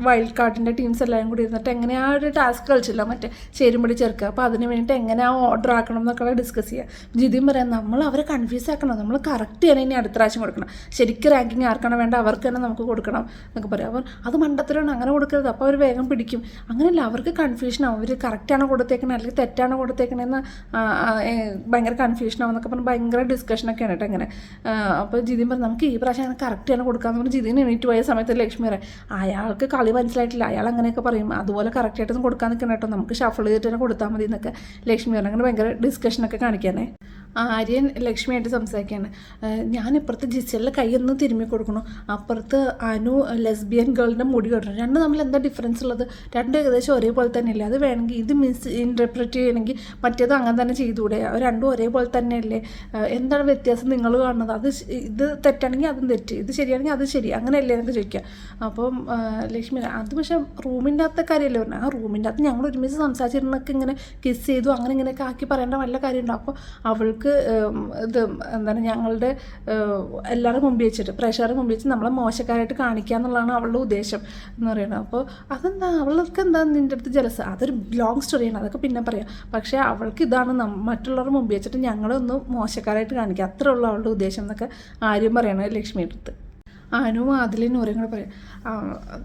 വൈൽഡ് കാർഡിൻ്റെ ടീംസ് എല്ലാവരും കൂടി ഇരുന്നിട്ട് എങ്ങനെയാ ഒരു ടാസ്ക് കളിച്ചില്ല, മറ്റേ ചേരുമ്പടി ചേർക്കുക. അപ്പോൾ അതിന് വേണ്ടിയിട്ട് എങ്ങനെ ഓർഡർ ആക്കണം എന്നൊക്കെ ഡിസ്കസ് ചെയ്യുക. ജിതിയും പറയാം നമ്മൾ അവരെ കൺഫ്യൂസ് ആക്കണം, നമ്മൾ കറക്റ്റ് ചെയ്യാൻ ഇനി അടുത്ത പ്രാവശ്യം കൊടുക്കണം. ശരിക്കും റാങ്കിങ് ആർക്കാണ് വേണ്ട അവർക്ക് തന്നെ നമുക്ക് കൊടുക്കണം എന്നൊക്കെ പറയാം. അപ്പോൾ അത് മണ്ടത്തരമാണ്, അങ്ങനെ കൊടുക്കരുത്, അപ്പോൾ അവർ വേഗം പിടിക്കും. അങ്ങനെയല്ല, അവർക്ക് കൺഫ്യൂഷനാവും, അവർ കറക്റ്റാണോ കൊടുത്തേക്കണേ അല്ലെങ്കിൽ തെറ്റാണോ കൊടുത്തേക്കണേന്ന് ഭയങ്കര കൺഫ്യൂഷനാവും എന്നൊക്കെ പറഞ്ഞ് ഭയങ്കര ഡിസ്കഷനൊക്കെയാണ് കേട്ടോ അങ്ങനെ. അപ്പോൾ ജിതിൻ പറഞ്ഞു നമുക്ക് ഈ പ്രാവശ്യം അങ്ങനെ കറക്റ്റാണ് കൊടുക്കാമെന്ന് പറഞ്ഞ് ജിതിൻ എണീറ്റ് പോയ സമയത്ത് ലക്ഷ്മി പറയാം അയാൾക്ക് കളി മനസ്സിലായിട്ടില്ല, അയാൾ അങ്ങനെയൊക്കെ പറയും, അതുപോലെ കറക്റ്റായിട്ടൊന്നും കൊടുക്കാൻ നിൽക്കണം കേട്ടോ, നമുക്ക് ഷഫിൾ ചെയ്തിട്ട് തന്നെ കൊടുത്താൽ മതി എന്നൊക്കെ ലക്ഷ്മി പറഞ്ഞു. അങ്ങനെ ഭയങ്കര ഡിസ്കഷനൊക്കെ കാണിക്കാനേ. ആര്യൻ ലക്ഷ്മിയായിട്ട് സംസാരിക്കുകയാണ്. ഞാനിപ്പുറത്ത് ജിസലിൻ്റെ കൈയൊന്ന് തിരുമ്മി കൊടുക്കണു, അപ്പുറത്ത് അനു ലെസ്ബിയൻ ഗേളിൻ്റെ മുടി കെട്ടണം. രണ്ടും തമ്മിൽ എന്താ ഡിഫറൻസ് ഉള്ളത്? രണ്ടും ഏകദേശം ഒരേപോലെ തന്നെയല്ലേ? അത് വേണമെങ്കിൽ ഇത് ഇൻറ്റർപ്രറ്റ് ചെയ്യണമെങ്കിൽ മറ്റേത് അങ്ങനെ തന്നെ ചെയ്തുകൂടെ? രണ്ടും ഒരേപോലെ തന്നെയല്ലേ? എന്താണ് വ്യത്യാസം നിങ്ങൾ കാണുന്നത്? ഇത് തെറ്റാണെങ്കിൽ അതും തെറ്റ്, ഇത് ശരിയാണെങ്കിൽ അത് ശരി, അങ്ങനെയല്ലേ എന്നൊക്കെ ചോദിക്കുക. അപ്പം ലക്ഷ്മി അത് പക്ഷേ റൂമിൻ്റെ അകത്തെ കാര്യമല്ലേ പറഞ്ഞത്, ആ റൂമിൻ്റെ അകത്ത് ഞങ്ങൾ ഒരുമിച്ച് സംസാരിച്ചിരുന്നൊക്കെ ഇങ്ങനെ കിസ് ചെയ്തു അങ്ങനെ ഇങ്ങനെയൊക്കെ ആക്കി പറയേണ്ട വല്ല കാര്യമുണ്ടോ? അപ്പോൾ അവൾക്ക് ഇത് എന്താണ് ഞങ്ങളുടെ എല്ലാവരും മുമ്പിൽ വെച്ചിട്ട് പ്രേക്ഷകരുടെ മുമ്പിൽ വെച്ച് നമ്മളെ മോശക്കാരായിട്ട് കാണിക്കുക എന്നുള്ളതാണ് അവളുടെ ഉദ്ദേശം എന്ന് പറയുന്നത്. അപ്പോൾ അതെന്താ അവൾക്ക് എന്താ നിൻ്റെ അടുത്ത് ജലസ്? അതൊരു ലോങ് സ്റ്റോറിയാണ്, അതൊക്കെ പിന്നെ പറയാം. പക്ഷേ അവൾക്ക് ഇതാണ് മറ്റുള്ളവരുടെ മുമ്പിൽ വെച്ചിട്ട് ഞങ്ങളൊന്ന് മോശക്കാരായിട്ട് കാണിക്കുക, അത്രേ ഉള്ളൂ അവളുടെ ഉദ്ദേശം എന്നൊക്കെ ആര്യം പറയണത് ലക്ഷ്മിയുടെ അടുത്ത്. അനുവും ആദിലും നൂറയും കൂടെ പറയാം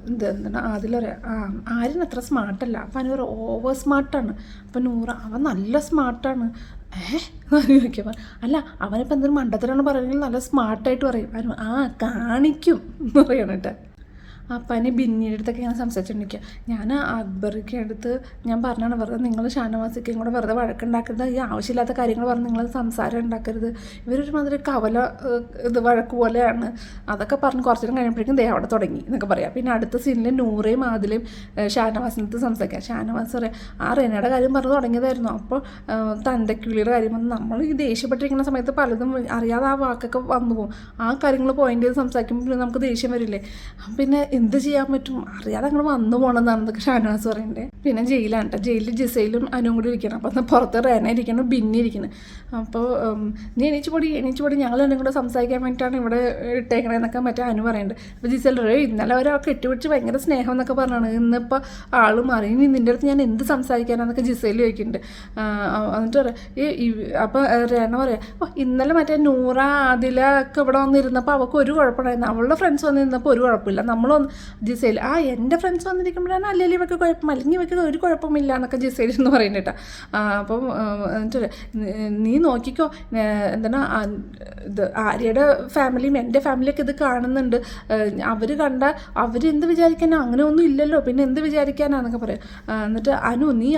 എന്താണ് ആദിൽ പറയാം ആര്യൻ അത്ര സ്മാർട്ടല്ല. അപ്പം അനു പറയാം ഓവർ സ്മാർട്ടാണ്. അപ്പം നൂറ അവൻ നല്ല സ്മാർട്ടാണ്. ചോദിക്കാം അല്ല അവനിപ്പോൾ എന്തൊരു മണ്ടത്തരാണ് പറയുന്നത്, നല്ല സ്മാർട്ടായിട്ട് പറയും. അനു കാണിക്കും എന്ന് പറയണം കേട്ടോ. അപ്പനെ ബിന്നിയുടെ അടുത്തൊക്കെ ഞാൻ സംസാരിച്ചുകൊണ്ടിരിക്കുക. ഞാൻ അക്ബർക്ക് അടുത്ത് ഞാൻ പറഞ്ഞാണ് വെറുതെ നിങ്ങൾ ഷാനവാസിക്കയും കൂടെ വെറുതെ വഴക്കുണ്ടാക്കരുത്, ഈ ആവശ്യമില്ലാത്ത കാര്യങ്ങൾ പറഞ്ഞ് നിങ്ങൾ സംസാരം ഉണ്ടാക്കരുത്, ഇവരൊരു മാതിരി കവല ഇത് വഴക്ക് പോലെയാണ്, അതൊക്കെ പറഞ്ഞ് കുറച്ചു നേരം കഴിയുമ്പോഴേക്കും അവിടെ തുടങ്ങി എന്നൊക്കെ പറയാം. പിന്നെ അടുത്ത സീനിൽ നൂറയും ആദിലും ഷാനവാസിനടുത്ത് സംസാരിക്കാം. ഷാനവാസ് പറയാം റെനയുടെ കാര്യം പറഞ്ഞു തുടങ്ങിയതായിരുന്നു, അപ്പോൾ തന്തക്കിളിയുടെ കാര്യം വന്ന് നമ്മൾ ഈ ദേഷ്യപ്പെട്ടിരിക്കുന്ന സമയത്ത് പലതും അറിയാതെ ആ വാക്കൊക്കെ വന്നു പോകും, ആ കാര്യങ്ങൾ പോയിന്റ് ചെയ്ത് സംസാരിക്കുമ്പോൾ നമുക്ക് ദേഷ്യം വരില്ലേ, പിന്നെ എന്ത് ചെയ്യാൻ പറ്റും, അറിയാതെ അങ്ങനെ വന്നു പോകണമെന്നാണ് എന്നൊക്കെ ഷാനവാസ് പറയണ്ടേ. പിന്നെ ജയിലാണ് കേട്ടോ, ജയിലിൽ ജിസയിലും അനുവും കൂടി ഇരിക്കണം. അപ്പം പുറത്ത് റേന ഇരിക്കണം, ബിന്നി ഇരിക്കണം. അപ്പോൾ നീ എണീച്ച് പൊടി ഞങ്ങൾ എന്നെ കൂടെ സംസാരിക്കാൻ വേണ്ടിയിട്ടാണ് ഇവിടെ ഇട്ടേക്കണേന്നൊക്കെ മറ്റേ അനു പറയുന്നുണ്ട്. അപ്പോൾ ജിസൽ ഇന്നലെ ഒരാൾ കെട്ടിപിടിച്ച് ഭയങ്കര സ്നേഹം എന്നൊക്കെ പറഞ്ഞാണ്, ഇന്നിപ്പോൾ ആൾ മാറി, ഇനി നിൻ്റെ അടുത്ത് ഞാൻ എന്ത് സംസാരിക്കാനാന്നൊക്കെ ജിസയിൽ ചോദിക്കുന്നുണ്ട്. എന്നിട്ട് പറയാം അപ്പോൾ റേന പറയാം ഇന്നലെ മറ്റേ നൂറ അതിലൊക്കെ ഇവിടെ വന്നിരുന്നപ്പോൾ അവൾക്ക് ഒരു കുഴപ്പമുണ്ടായിരുന്നു, അവളുടെ ഫ്രണ്ട്സ് വന്നിരുന്നപ്പോൾ ഒരു കുഴപ്പമില്ല, നമ്മൾ ജിസയിൽ എൻ്റെ ഫ്രണ്ട്സ് വന്നിരിക്കുമ്പോഴാണ് അല്ലെങ്കിൽ ഇവർക്ക് കുഴപ്പം, അല്ലെങ്കിൽ ഇവർക്ക് ഒരു കുഴപ്പമില്ല എന്നൊക്കെ ജിസയിൽ എന്ന് പറയുന്നത് കേട്ടോ. അപ്പം എന്നിട്ട് നീ നോക്കിക്കോ എന്താണ് ഇത് ആര്യയുടെ ഫാമിലിയും എൻ്റെ ഫാമിലിയൊക്കെ ഇത് കാണുന്നുണ്ട്, അവർ കണ്ട അവരെന്ത് വിചാരിക്കാനോ അങ്ങനെ ഒന്നും ഇല്ലല്ലോ, പിന്നെ എന്ത് വിചാരിക്കാനാന്നൊക്കെ പറയാം. എന്നിട്ട് അനു നീ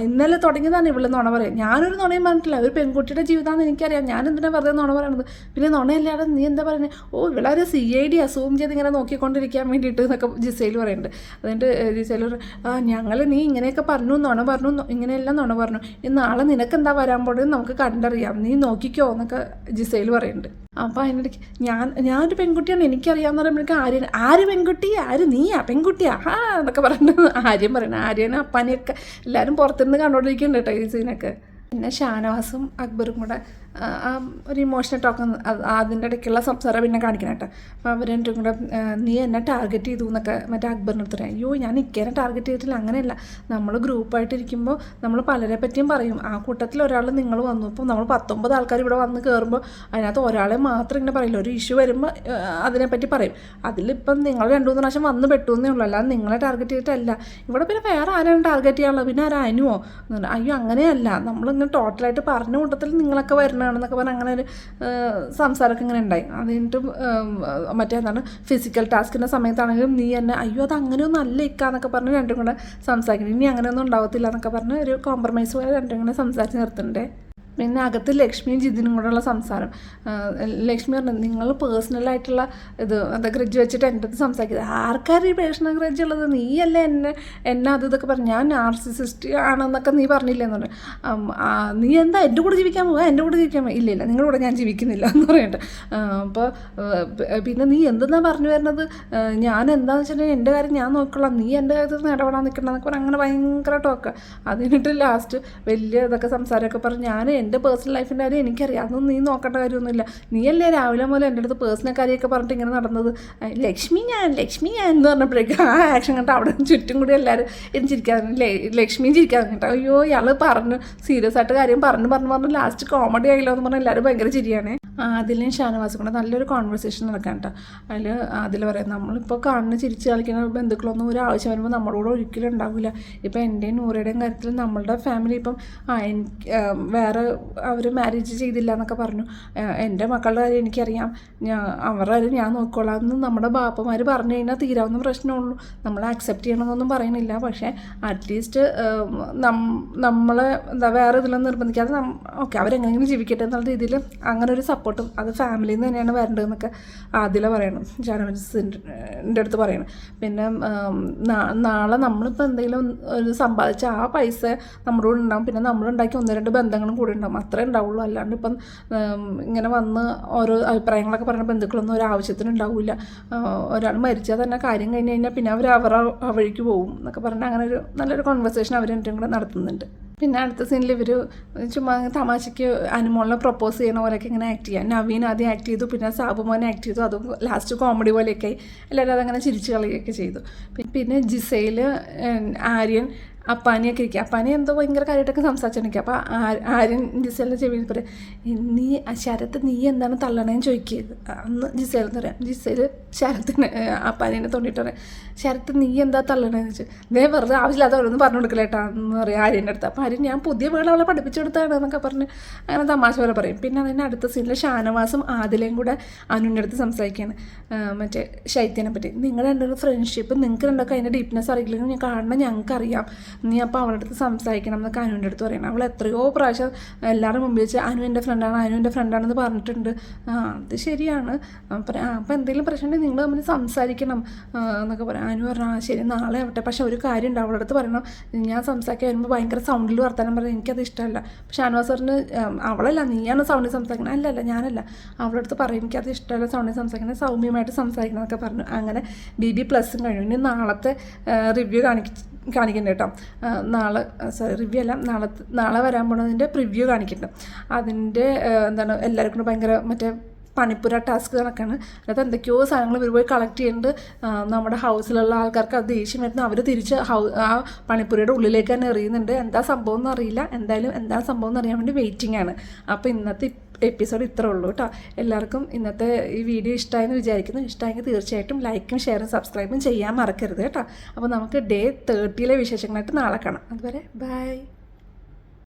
ഇന്നലെ തുടങ്ങിയതാണ് ഇവിടെ നുണ പറയാം, ഞാനൊരു നുണയും പറഞ്ഞിട്ടില്ല, ഒരു പെൺകുട്ടിയുടെ ജീവിതമാണെന്ന് എനിക്കറിയാം, ഞാൻ എന്തിനാ വെറുതെ നുണ പറയണത്, പിന്നെ നുണയല്ലാതെ നീ എന്താ പറയുന്നത്, വളരെ CID അസൂം ചെയ്ത് ഇങ്ങനെ നോക്കിക്കൊണ്ടിരിക്കാൻ വേണ്ടിയിട്ട് എന്നൊക്കെ ജിസയിൽ പറയുന്നുണ്ട്. അതുകൊണ്ട് ജിസയിൽ ഞങ്ങൾ നീ ഇങ്ങനെയൊക്കെ പറഞ്ഞു നുണ പറഞ്ഞു ഇങ്ങനെയെല്ലാം നുണ പറഞ്ഞു, നാളെ നിനക്കെന്താ വരാൻ പോകുന്നത് നമുക്ക് കണ്ടറിയാം, നീ നോക്കിക്കോ എന്നൊക്കെ ജിസയിൽ പറയുന്നുണ്ട്. അപ്പോൾ അതിനിടയ്ക്ക് ഞാനൊരു പെൺകുട്ടിയാണ് എനിക്കറിയാമെന്ന് പറയുമ്പോഴേക്കും ആര് പെൺകുട്ടി, നീയാ പെൺകുട്ടിയാ എന്നൊക്കെ പറഞ്ഞിട്ട് ആര്യം പറയണം. ആര്യനും അപ്പാനെയൊക്കെ എല്ലാവരും പുറത്തുനിന്ന് കണ്ടുകൊണ്ടിരിക്കുന്നുണ്ട് കേട്ടോ ഈ സീനൊക്കെ. പിന്നെ ഷാനവാസും അക്ബറും കൂടെ ഒരു ഇമോഷണൽ ടോക്ക് അതിൻ്റെ ഇടയ്ക്കുള്ള സംസാരം പിന്നെ കാണിക്കണം കേട്ടോ. അപ്പോൾ അവർ രണ്ടും കൂടെ നീ എന്നെ ടാർഗറ്റ് ചെയ്തു എന്നൊക്കെ മറ്റേ അക്ബറിൻ്റെ അടുത്ത് പറയാം. അയ്യോ ഞാൻ ഇക്കേനെ ടാർഗറ്റ് ചെയ്തിട്ടില്ല, അങ്ങനെയല്ല. നമ്മൾ ഗ്രൂപ്പായിട്ടിരിക്കുമ്പോൾ നമ്മൾ പലരെ പറ്റിയും പറയും. ആ കൂട്ടത്തിൽ ഒരാൾ നിങ്ങൾ വന്നു. ഇപ്പോൾ നമ്മൾ 19 ആൾക്കാർ ഇവിടെ വന്ന് കയറുമ്പോൾ അതിനകത്ത് ഒരാളെ മാത്രം ഇങ്ങനെ പറയില്ല. ഒരു ഇഷ്യൂ വരുമ്പോൾ അതിനെപ്പറ്റി പറയും. അതിലിപ്പം നിങ്ങൾ 2-3 പ്രാവശ്യം വന്ന് പെട്ടു എന്നേ ഉള്ളൂ, അല്ലാതെ നിങ്ങളെ ടാർഗറ്റ് ചെയ്തിട്ടല്ല. ഇവിടെ പിന്നെ വേറെ ആരാണ് ടാർഗറ്റ് ചെയ്യാനുള്ളത്, പിന്നെ ആരാ അനുവോ? അയ്യോ അങ്ങനെയല്ല, നമ്മളിങ്ങനെ ടോട്ടലായിട്ട് പറഞ്ഞ കൂട്ടത്തിൽ നിങ്ങളൊക്കെ വരണമാണെന്നൊക്കെ പറഞ്ഞാൽ അങ്ങനെ ഒരു സംസാരമൊക്കെ ഇങ്ങനെ ഉണ്ടായി. അതിൻ്റെ മറ്റേ എന്താണ് ഫിസിക്കൽ ടാസ്കിൻ്റെ സമയത്താണെങ്കിലും നീ എന്നെ അയ്യോ അത് അങ്ങനെയൊന്നും അല്ല ഇക്കാന്നൊക്കെ പറഞ്ഞ് രണ്ടും കൂടെ സംസാരിക്കണം. ഇനി അങ്ങനെയൊന്നും ഉണ്ടാവത്തില്ല എന്നൊക്കെ പറഞ്ഞ് ഒരു കോംപ്രമൈസ് പോലെ രണ്ടും കൂടെ സംസാരിച്ച് നിർത്തുന്നുണ്ട്. പിന്നെ അകത്ത് ലക്ഷ്മിയും ജിതിനും കൂടെയുള്ള സംസാരം. ലക്ഷ്മി പറഞ്ഞു നിങ്ങൾ പേഴ്സണലായിട്ടുള്ള എന്താ ഗ്രഡ്ജ് വെച്ചിട്ട് എൻ്റെ അടുത്ത് സംസാരിക്കുന്നത്. ആർക്കാരും ഈ പേഴ്സണൽ ഗ്രഡ്ജ് ഉള്ളത്? നീയല്ലേ എന്നെ അത് ഇതൊക്കെ പറഞ്ഞു. ഞാൻ നാർസിസിസ്റ്റ് ആണെന്നൊക്കെ നീ പറഞ്ഞില്ലെന്ന് പറഞ്ഞു. നീ എന്താ എൻ്റെ കൂടെ ജീവിക്കാൻ പോകുക? എൻ്റെ കൂടെ ജീവിക്കാൻ പോകുക? ഇല്ല നിങ്ങളുടെ കൂടെ ഞാൻ ജീവിക്കുന്നില്ല എന്ന് പറയട്ടെ. അപ്പോൾ പിന്നെ നീ എന്തെന്നാ പറഞ്ഞു വരുന്നത്? ഞാൻ എന്താണെന്ന് വെച്ചിട്ടുണ്ടെങ്കിൽ എൻ്റെ കാര്യം ഞാൻ നോക്കിക്കൊള്ളാം, നീ എൻ്റെ കാര്യത്തിൽ ഇടപെടാൻ നിൽക്കണമെന്നൊക്കെ പറഞ്ഞാൽ അങ്ങനെ ഭയങ്കര ടോക്ക്. അതിനിട്ട് ലാസ്റ്റ് വലിയ ഇതൊക്കെ സംസാരമൊക്കെ പറഞ്ഞു. ഞാൻ എൻ്റെ പേഴ്സണൽ ലൈഫിൻ്റെ കാര്യം എനിക്കറിയാം, അതൊന്നും നീ നോക്കേണ്ട കാര്യമൊന്നുമില്ല. നീയല്ലേ രാവിലെ മുതൽ എൻ്റെ അടുത്ത് പേഴ്സണൽ കാര്യമൊക്കെ പറഞ്ഞിട്ട് ഇങ്ങനെ നടന്നത്. ലക്ഷ്മി ഞാൻ എന്ന് പറഞ്ഞപ്പോഴേക്കും ആ ആക്ഷൻ കണ്ടിട്ട് അവിടെ ചുറ്റും കൂടി എല്ലാവരും ചിരിക്കാതെ ലക്ഷ്മിയും ചിരിക്കാതെ കേട്ടോ. അയ്യോ ഇയാൾ പറഞ്ഞു സീരിയസ് ആയിട്ട് കാര്യം പറഞ്ഞു ലാസ്റ്റ് കോമഡി ആയില്ലോ എന്ന് പറഞ്ഞാൽ എല്ലാവരും ഭയങ്കര ചിരിയാണേ. അതിലും ഷാനവാസും കൂടെ നല്ലൊരു കോൺവെർസേഷൻ നടക്കാൻ കേട്ടോ. അതിൽ പറയാം നമ്മളിപ്പോൾ കാണുന്ന ചിരിച്ച് കളിക്കുന്ന ബന്ധുക്കളൊന്നും ഒരു ആവശ്യം വരുമ്പോൾ നമ്മളോട് ഒരിക്കലും ഉണ്ടാവില്ല. ഇപ്പോൾ എൻ്റെയും നൂറയുടെയും കാര്യത്തിൽ നമ്മളുടെ ഫാമിലി ഇപ്പം എനിക്ക് വേറെ അവർ മാരേജ് ചെയ്തില്ല എന്നൊക്കെ പറഞ്ഞു. എൻ്റെ മക്കളുടെ കാര്യം എനിക്കറിയാം, അവരുടെ കാര്യം ഞാൻ നോക്കിക്കോളാം എന്ന് നമ്മുടെ ബാപ്പമാർ പറഞ്ഞു കഴിഞ്ഞാൽ തീരാവുന്ന പ്രശ്നമുള്ളൂ. നമ്മളെ അക്സെപ്റ്റ് ചെയ്യണമെന്നൊന്നും പറയുന്നില്ല. പക്ഷേ അറ്റ്ലീസ്റ്റ് നമ്മളെ എന്താ വേറെ ഇതിലൊന്നും നിർബന്ധിക്കാതെ ഓക്കെ അവരെങ്ങനെയെങ്കിലും ജീവിക്കട്ടെ എന്നുള്ള രീതിയിൽ അങ്ങനെ ഒരു സപ്പോർട്ടും അത് ഫാമിലിയിൽ നിന്ന് തന്നെയാണ് വരേണ്ടതെന്നൊക്കെ ആദ്യം പറയണം, ഷാനവാസിൻ്റെ അടുത്ത് പറയണം. പിന്നെ നാളെ നമ്മളിപ്പോൾ എന്തെങ്കിലും ഒരു സമ്പാദിച്ച ആ പൈസ നമ്മുടെ കൂടെ ഉണ്ടാകും. പിന്നെ നമ്മളുണ്ടാക്കി 1-2 ബന്ധങ്ങളും കൂടെ ഉണ്ടാകും, അത്രേ ഉണ്ടാവുള്ളൂ. അല്ലാണ്ട് ഇപ്പം ഇങ്ങനെ വന്ന് ഓരോ അഭിപ്രായങ്ങളൊക്കെ പറയുന്ന ബന്ധുക്കളൊന്നും ഒരു ആവശ്യത്തിന് ഉണ്ടാവില്ല. ഒരാൾ മരിച്ചാൽ തന്നെ കാര്യം കഴിഞ്ഞ് കഴിഞ്ഞാൽ പിന്നെ അവർ വഴിക്ക് പോകും എന്നൊക്കെ പറഞ്ഞാൽ അങ്ങനെ ഒരു നല്ലൊരു കോൺവെർസേഷൻ അവർ രണ്ടും കൂടെ നടത്തുന്നുണ്ട്. പിന്നെ അടുത്ത സീനിൽ ഇവർ ചുമ്മാ തമാശയ്ക്ക് അനുമോളിനെ പ്രപ്പോസ് ചെയ്യണ പോലെയൊക്കെ ഇങ്ങനെ ആക്ട് ചെയ്യാം. നവീൻ ആദ്യം ആക്ട് ചെയ്തു, പിന്നെ സാബുമോൻ ആക്ട് ചെയ്തു. അതും ലാസ്റ്റ് കോമഡി പോലെയൊക്കെ ആയി. എല്ലാവരും അതങ്ങനെ ചിരിച്ചു കളിയൊക്കെ ചെയ്തു. പിന്നെ ജിസയിൽ ആര്യൻ അപ്പാനിയൊക്കെ ഇരിക്കുക. അപ്പാനി എന്തോ ഭയങ്കര കാര്യമായിട്ടൊക്കെ സംസാരിച്ചിരിക്കുക. അപ്പോൾ ആര്യൻ ജിസേലിൻ്റെ ചെവിയിൽ പറയും നീ ശരത്ത് നീ എന്താണ് തള്ളണേന്ന് ചോദിക്കുക. അന്ന് ജിസേൽ എന്ന് പറയാം. ജിസേൽ ശരത്തിന് അപ്പാനിനെ തോണ്ടിയിട്ട് പറയാം ശരത്ത് നീ എന്താ തള്ളണേന്ന് വെച്ചു. ഇതേ വെറുതെ ആവശ്യമില്ലാത്ത അവരൊന്നും പറഞ്ഞു കൊടുക്കില്ലേട്ടാ എന്ന് പറയും ആര്യൻ്റെ അടുത്ത്. അപ്പോൾ ആര്യൻ ഞാൻ പുതിയ വീട് അവളെ പഠിപ്പിച്ചു കൊടുത്താണ് എന്നൊക്കെ പറഞ്ഞ് അങ്ങനെ തമാശ പോലെ പറയും. പിന്നെ അതിൻ്റെ അടുത്ത സീനിൽ ഷാനവാസും ആദിലയും കൂടെ അനുവിൻ്റെ അടുത്ത് സംസാരിക്കുകയാണ് മറ്റേ ശൈത്യനെ പറ്റി. നിങ്ങളുടെ രണ്ടൊരു ഫ്രണ്ട്ഷിപ്പ് നിങ്ങൾക്ക് രണ്ടൊക്കെ അതിൻ്റെ ഡീപ്നെസ് അറിയില്ലെങ്കിൽ ഞാൻ കാണണം ഞങ്ങൾക്കറിയാം, നീ അപ്പോൾ അവളുടെ അടുത്ത് സംസാരിക്കണം എന്നൊക്കെ അനുവിൻ്റെ അടുത്ത് പറയണം. അവൾ എത്രയോ പ്രാവശ്യം എല്ലാവരുടെ മുമ്പിൽ വെച്ച് അനുവിൻ്റെ ഫ്രണ്ടാണെന്ന് പറഞ്ഞിട്ടുണ്ട്. അത് ശരിയാണ്. അപ്പോൾ എന്തെങ്കിലും പ്രശ്നം ഉണ്ടെങ്കിൽ നിങ്ങൾ തമ്മിൽ സംസാരിക്കണം എന്നൊക്കെ പറയാം. അനു പറഞ്ഞു ശരി നാളെ ആവട്ടെ, പക്ഷേ ഒരു കാര്യം ഉണ്ട് അവളുടെ അടുത്ത് പറയണം, ഞാൻ സംസാരിക്കാൻ വരുമ്പോൾ ഭയങ്കര സൗണ്ടിൽ വർത്താനം പറഞ്ഞാൽ എനിക്കത് ഇഷ്ടമല്ല. പക്ഷേ ഷാനവാസ് പറഞ്ഞ് അവളല്ല നീയാണ് സൗണ്ടിൽ സംസാരിക്കണം. അല്ലല്ല ഞാനല്ല, അവളുടെ അടുത്ത് പറയും എനിക്കത് ഇഷ്ടമല്ല സൗണ്ടിൽ സംസാരിക്കണം, സൗമ്യമായിട്ട് സംസാരിക്കണം എന്നൊക്കെ പറഞ്ഞു. അങ്ങനെ BB+ കഴിഞ്ഞു. ഇനി നാളത്തെ റിവ്യൂ കാണിക്കണ്ട കേട്ടോ. റിവ്യൂ അല്ല, നാളെ വരാൻ പോണതിൻ്റെ പ്രിവ്യൂ കാണിക്കുന്നുണ്ട്. അതിൻ്റെ എന്താണ് എല്ലാവർക്കും ഭയങ്കര മറ്റേ പണിപ്പുര ടാസ്ക് കണക്കാണ്. അതായത് എന്തൊക്കെയോ സാധനങ്ങൾ ഇവർ പോയി കളക്ട് ചെയ്യുന്നുണ്ട്. നമ്മുടെ ഹൗസിലുള്ള ആൾക്കാർക്ക് അത് ദേഷ്യം വരുന്നു. അവർ തിരിച്ച് ആ പണിപ്പുരയുടെ ഉള്ളിലേക്ക് തന്നെ എറിയുന്നുണ്ട്. എന്താ സംഭവം എന്ന് അറിയില്ല. എന്തായാലും എന്താ സംഭവം എന്ന് അറിയാൻ വേണ്ടി വെയിറ്റിംഗ് ആണ്. അപ്പോൾ ഇന്നത്തെ എപ്പിസോഡ് ഇത്രേ ഉള്ളൂ കേട്ടോ. എല്ലാവർക്കും ഇന്നത്തെ ഈ വീഡിയോ ഇഷ്ടമായെന്ന് വിചാരിക്കുന്നു. ഇഷ്ടമായെങ്കിൽ തീർച്ചയായിട്ടും ലൈക്കും ഷെയറും സബ്സ്ക്രൈബും ചെയ്യാൻ മറക്കരുത് കേട്ടോ. അപ്പോൾ നമുക്ക് Day 30 വിശേഷങ്ങളായിട്ട് നാളെ കാണാം. അതുവരെ ബൈ.